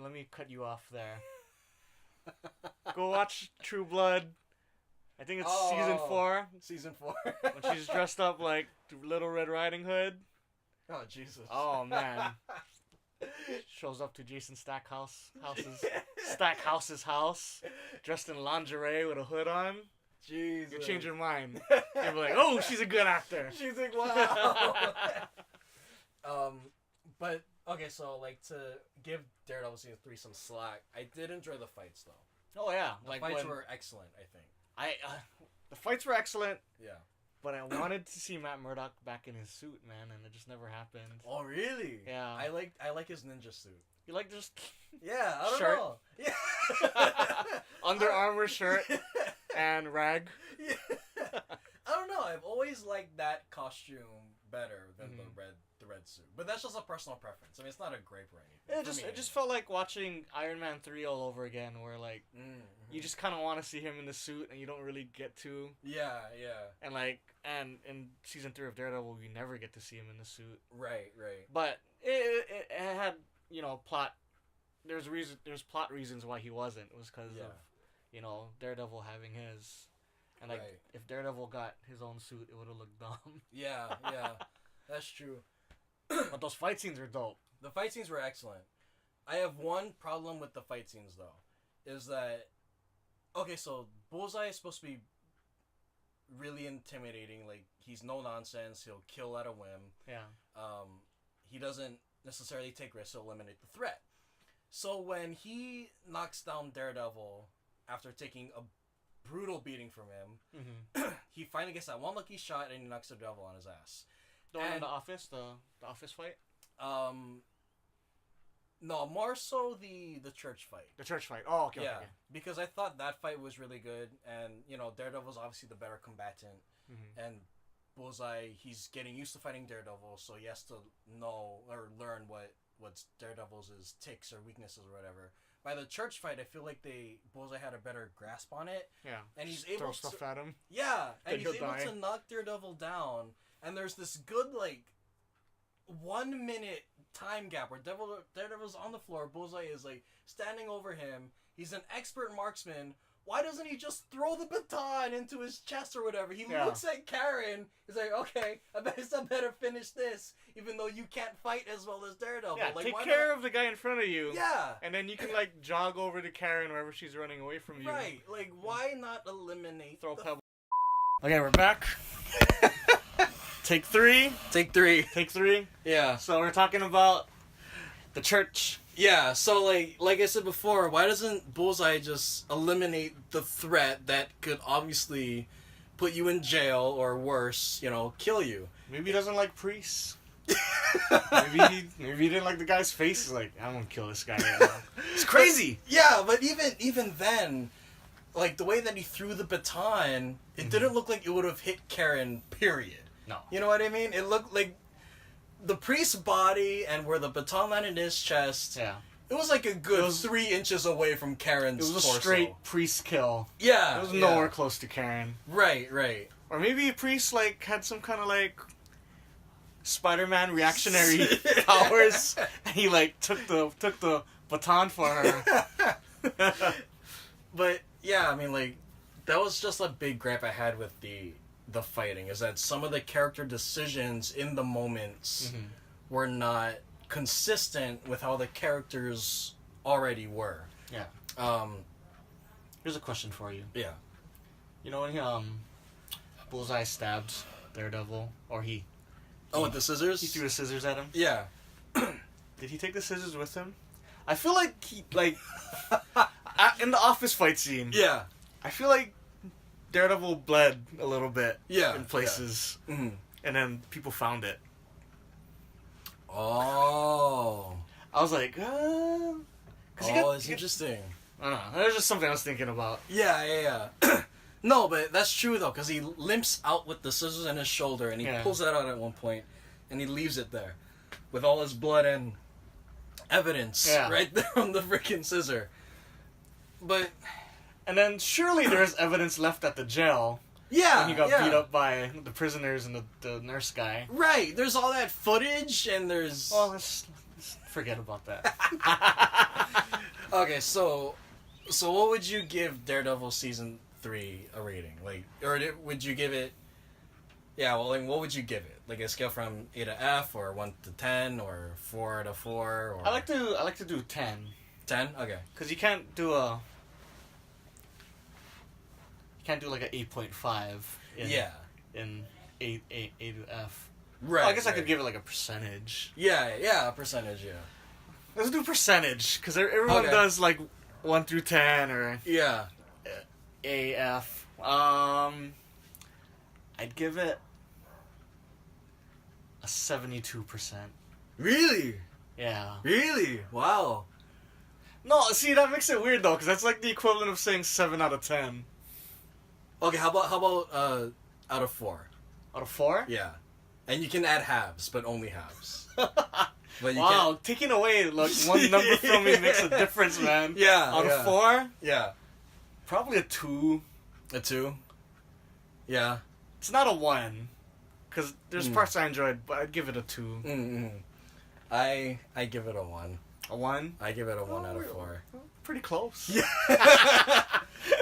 Let me cut you off there. Go watch True Blood. I think it's season 4. Season 4. When she's dressed up like Little Red Riding Hood. Oh, Jesus. Oh, man. Shows up to Jason Stackhouse's house, dressed in lingerie with a hood on. Jesus. You change your mind. You'll be like, oh, she's a good actor. She's like, wow. But, okay, so, like, to give Daredevil Season 3 some slack, I did enjoy the fights, though. Oh, yeah. The fights were excellent, I think. The fights were excellent. Yeah. But I wanted to see Matt Murdock back in his suit, man, and it just never happened. Oh, really? Yeah. I like his ninja suit. You like just... Yeah, I don't shirt? know. Yeah. Under Armour shirt and rag. Yeah. I don't know. I've always liked that costume better than the red suit. But that's just a personal preference. I mean, it's not a gripe or anything. It just felt like watching Iron Man 3 all over again, where, like, you just kind of want to see him in the suit, and you don't really get to. Yeah. And, like, and in Season 3 of Daredevil, we never get to see him in the suit. Right. But it had, plot... There's plot reasons why he wasn't. It was because of, Daredevil having his... And, like, if Daredevil got his own suit, it would have looked dumb. Yeah. That's true. But those fight scenes are dope. The fight scenes were excellent. I have one problem with the fight scenes, though. Is that... Okay, so Bullseye is supposed to be really intimidating. Like, he's no nonsense. He'll kill at a whim. Yeah. He doesn't necessarily take risks to eliminate the threat. So when he knocks down Daredevil after taking a brutal beating from him, he finally gets that one lucky shot and he knocks the devil on his ass. The one in the office? The office fight? No, more so the church fight. The church fight. Oh, okay. Yeah, okay. because I thought that fight was really good, and Daredevil's obviously the better combatant, and Bullseye, he's getting used to fighting Daredevil, so he has to know or learn what's Daredevil's ticks or weaknesses or whatever. By the church fight, I feel like Bullseye had a better grasp on it. Yeah. And he's just able throw stuff at him. Yeah, and he's able die. to knock Daredevil down. And there's this good 1 minute time gap where Daredevil's on the floor, Bullseye is standing over him. He's an expert marksman. Why doesn't he just throw the baton into his chest or whatever? He looks at Karen. He's like, okay, I better finish this, even though you can't fight as well as Daredevil. Yeah, take care of the guy in front of you. Yeah. And then you can, jog over to Karen wherever she's running away from you. Right. Why not eliminate Throw pebble. Okay, we're back. Take 3. Take 3. Take 3. Yeah. So we're talking about the church. Yeah, so like I said before, why doesn't Bullseye just eliminate the threat that could obviously put you in jail or worse, kill you? Maybe he doesn't like priests. maybe he didn't like the guy's face. He's like, I'm gonna kill this guy right now. It's crazy. Yeah, but even then, the way that he threw the baton, it didn't look like it would have hit Karen, period. No. You know what I mean? It looked like the priest's body and where the baton landed in his chest. Yeah. It was a good 3 inches away from Karen's torso. It was a straight priest kill. Yeah. It was nowhere close to Karen. Right. Or maybe a priest had some kind of Spider-Man reactionary powers. And he took the baton for her. But Yeah, I mean, like, that was just a big gripe I had with the fighting, is that some of the character decisions in the moments were not consistent with how the characters already were. Yeah. Here's a question for you. Yeah. You know when Bullseye stabbed Daredevil, or he with the scissors? He threw the scissors at him? Yeah. Did he take the scissors with him? I feel like he, in the office fight scene. Yeah. I feel like Daredevil bled a little bit. Yeah. In places. Yeah. Mm-hmm. And then people found it. Oh. I was like, it's interesting. I don't know. That was just something I was thinking about. Yeah. No, but that's true, though, because he limps out with the scissors in his shoulder, and he pulls that out at one point, and he leaves it there with all his blood and evidence right there on the freaking scissor. But... And then surely there's evidence left at the jail. Yeah, when he got beat up by the prisoners and the nurse guy. Right, there's all that footage, and there's... Well, let's forget about that. Okay, so what would you give Daredevil Season 3 a rating? Like, or would you give it... Yeah, well, like, what would you give it? Like a scale from A to F, or 1 to 10, or 4 to 4, or... I like to do 10. 10? Okay. Because you can't do like a 8.5 in A to F. Right. Well, I guess I could give it like a percentage. Yeah, a percentage, yeah. Let's do percentage, because everyone does like 1 through 10 or A, F. I'd give it a 72%. Really? Yeah. Really? Wow. No, see, that makes it weird though, because that's like the equivalent of saying 7 out of 10. Okay, how about out of 4? Out of 4? Yeah. And you can add halves, but only halves. But you wow, taking away like one number from me makes a difference, man. Yeah. Out of 4? Yeah. Probably a 2. A 2? Yeah. It's not a 1. Because there's parts I enjoyed, but I'd give it a 2. Mm-hmm. I give it a 1. A 1? I give it a 1 out of 4. Pretty close. Yeah.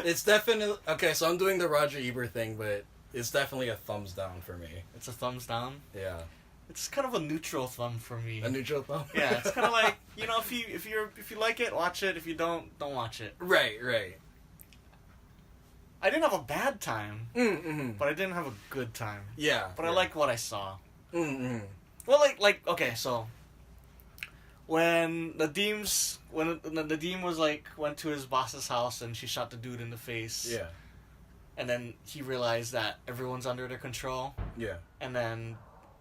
It's definitely... Okay, so I'm doing the Roger Ebert thing, but it's definitely a thumbs down for me. It's a thumbs down? Yeah. It's kind of a neutral thumb for me. A neutral thumb? Yeah, it's kind of like, you know, if you like it, watch it. If you don't watch it. Right. I didn't have a bad time, but I didn't have a good time. Yeah. But I liked what I saw. Mm-hmm. Well, okay, so when the Deem was like went to his boss's house and she shot the dude in the face. Yeah. And then he realized that everyone's under their control. Yeah. And then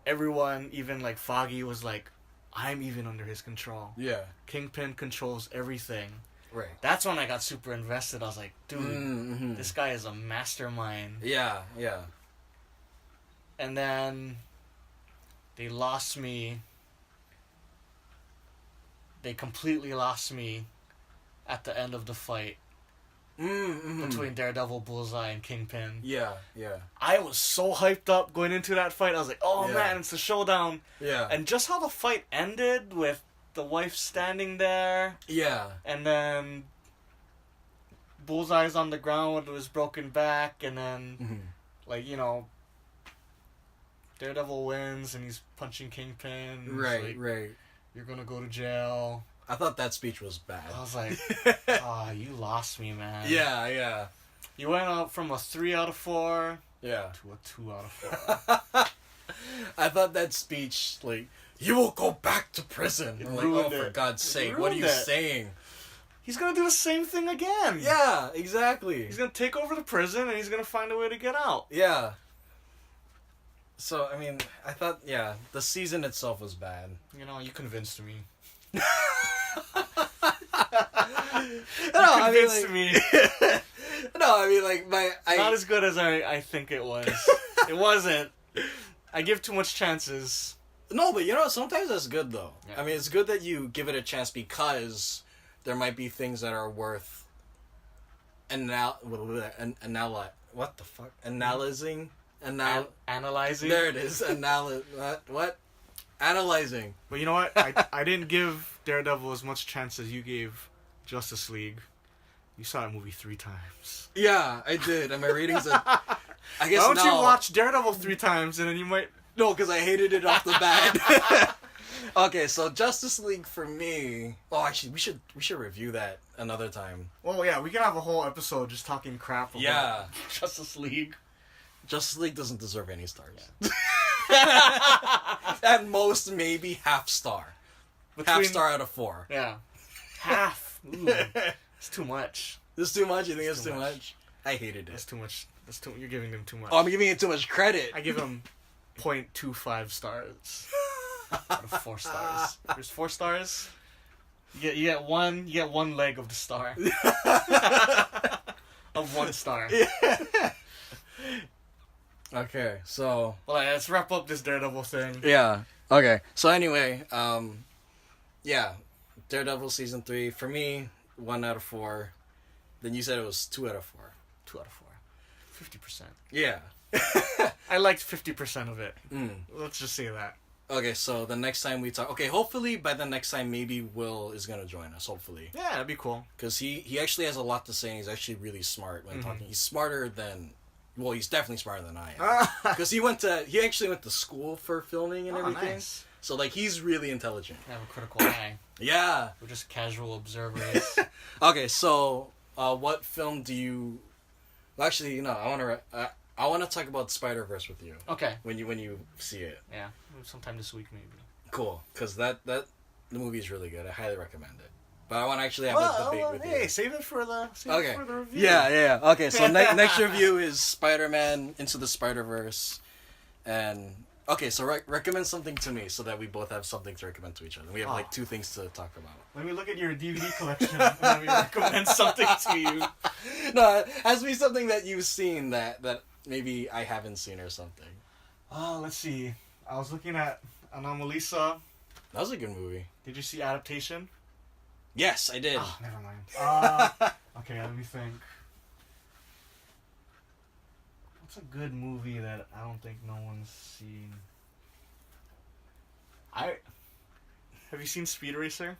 everyone, even like Foggy, was like, I'm even under his control. Yeah. Kingpin controls everything. Right. That's when I got super invested. I was like, dude, this guy is a mastermind. Yeah. And then they lost me. They completely lost me at the end of the fight between Daredevil, Bullseye, and Kingpin. Yeah. I was so hyped up going into that fight. I was like, oh man, it's a showdown. Yeah. And just how the fight ended with the wife standing there. Yeah. And then Bullseye's on the ground with his broken back. And then, like, you know, Daredevil wins and he's punching Kingpin. Right. You're going to go to jail. I thought that speech was bad. I was like, you lost me, man. Yeah. You went out from a 3 out of 4 Yeah. to a 2 out of 4. I thought that speech, like, you will go back to prison. I'm like, oh, for God's sake, what are you saying? He's going to do the same thing again. Yeah, exactly. He's going to take over the prison and he's going to find a way to get out. Yeah. So, I mean, I thought, the season itself was bad. You know, you convinced me. Me. No, I mean, like, not as good as I think it was. It wasn't. I give too much chances. No, but you know, sometimes that's good, though. Yeah. I mean, it's good that you give it a chance because there might be things that are worth what the fuck? Analyzing? Analyzing? There it is. What? Analyzing. But you know what? I didn't give Daredevil as much chance as you gave Justice League. You saw that movie 3 times. Yeah, I did, and my ratings are... I guess Why don't now... you watch Daredevil 3 times, and then you might... No, because I hated it off the bat. Okay, so Justice League for me... Oh, actually, we should review that another time. Well, yeah, we can have a whole episode just talking crap about Justice League. Justice League doesn't deserve any stars. Yeah. At most, maybe half star. Half star out of 4. Yeah. Half. Ooh. It's too much. This is too much? You think it's too much? I hated it. It's too much. You're giving them too much. Oh, I'm giving it too much credit. I give them 0.25 stars out of 4 stars. There's 4 stars. You get one leg of the star. Of 1 star. Yeah. Okay, so... Well, let's wrap up this Daredevil thing. Yeah. Okay. So anyway, yeah, Daredevil season 3 for me, 1 out of 4. Then you said it was 2 out of 4. 2 out of 4. 50%. Yeah. I liked 50% of it. Mm. Let's just say that. Okay, so the next time we talk... Okay, hopefully by the next time maybe Will is going to join us, hopefully. Yeah, that'd be cool. Because he actually has a lot to say, and he's actually really smart when talking. He's smarter than... Well, he's definitely smarter than I am. Because he actually went to school for filming and everything. Nice. So, like, he's really intelligent. I have a critical eye. Yeah. We're just casual observers. Okay, so what film do you... Well, actually, no, I want to talk about Spider-Verse with you. Okay. When you see it. Yeah, sometime this week maybe. Cool, because the movie is really good. I highly recommend it. But I want to actually have a debate with you. Hey, save it for the review. Yeah. Okay, so next review is Spider-Man Into the Spider-Verse. And, okay, so recommend something to me so that we both have something to recommend to each other. We have, 2 things to talk about. Let me look at your DVD collection and let me recommend something to you. No, it has to be something that you've seen that maybe I haven't seen or something. Let's see. I was looking at Anomalisa. That was a good movie. Did you see Adaptation? Yes, I did. Oh, never mind. Okay, let me think. What's a good movie that I don't think no one's seen? Have you seen Speed Racer?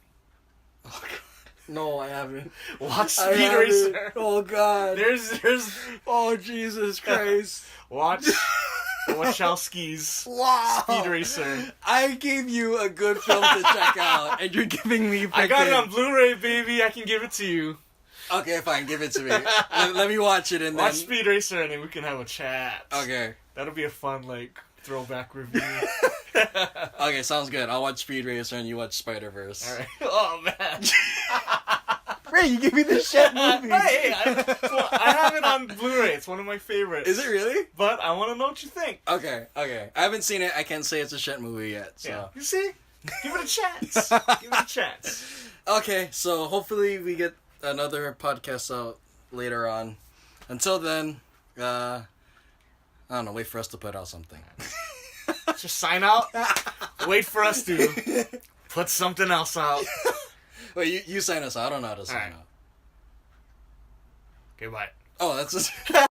Oh, God. No, I haven't. Watch Speed Racer. Oh God. There's. Oh Jesus Christ. Watch Wachowski's Speed Racer. I gave you a good film to check out, and you're giving me... I got it on Blu-ray, baby. I can give it to you. Okay, fine. Give it to me. Let me watch it and watch Speed Racer, and then we can have a chat. Okay. That'll be a fun, throwback review. Okay, sounds good. I'll watch Speed Racer, and you watch Spider-Verse. All right. Oh, man. Ray, you give me the shit movie. Hey, I have it on Blu-ray. It's one of my favorites. Is it really? But I want to know what you think. Okay. I haven't seen it. I can't say it's a shit movie yet. So. Yeah. You see? Give it a chance. Give it a chance. Okay, so hopefully we get another podcast out later on. Until then, I don't know. Wait for us to put out something. Just sign out. Wait for us to put something else out. Wait, you sign us out. I don't know how to sign out. Okay, bye. Oh, that's just...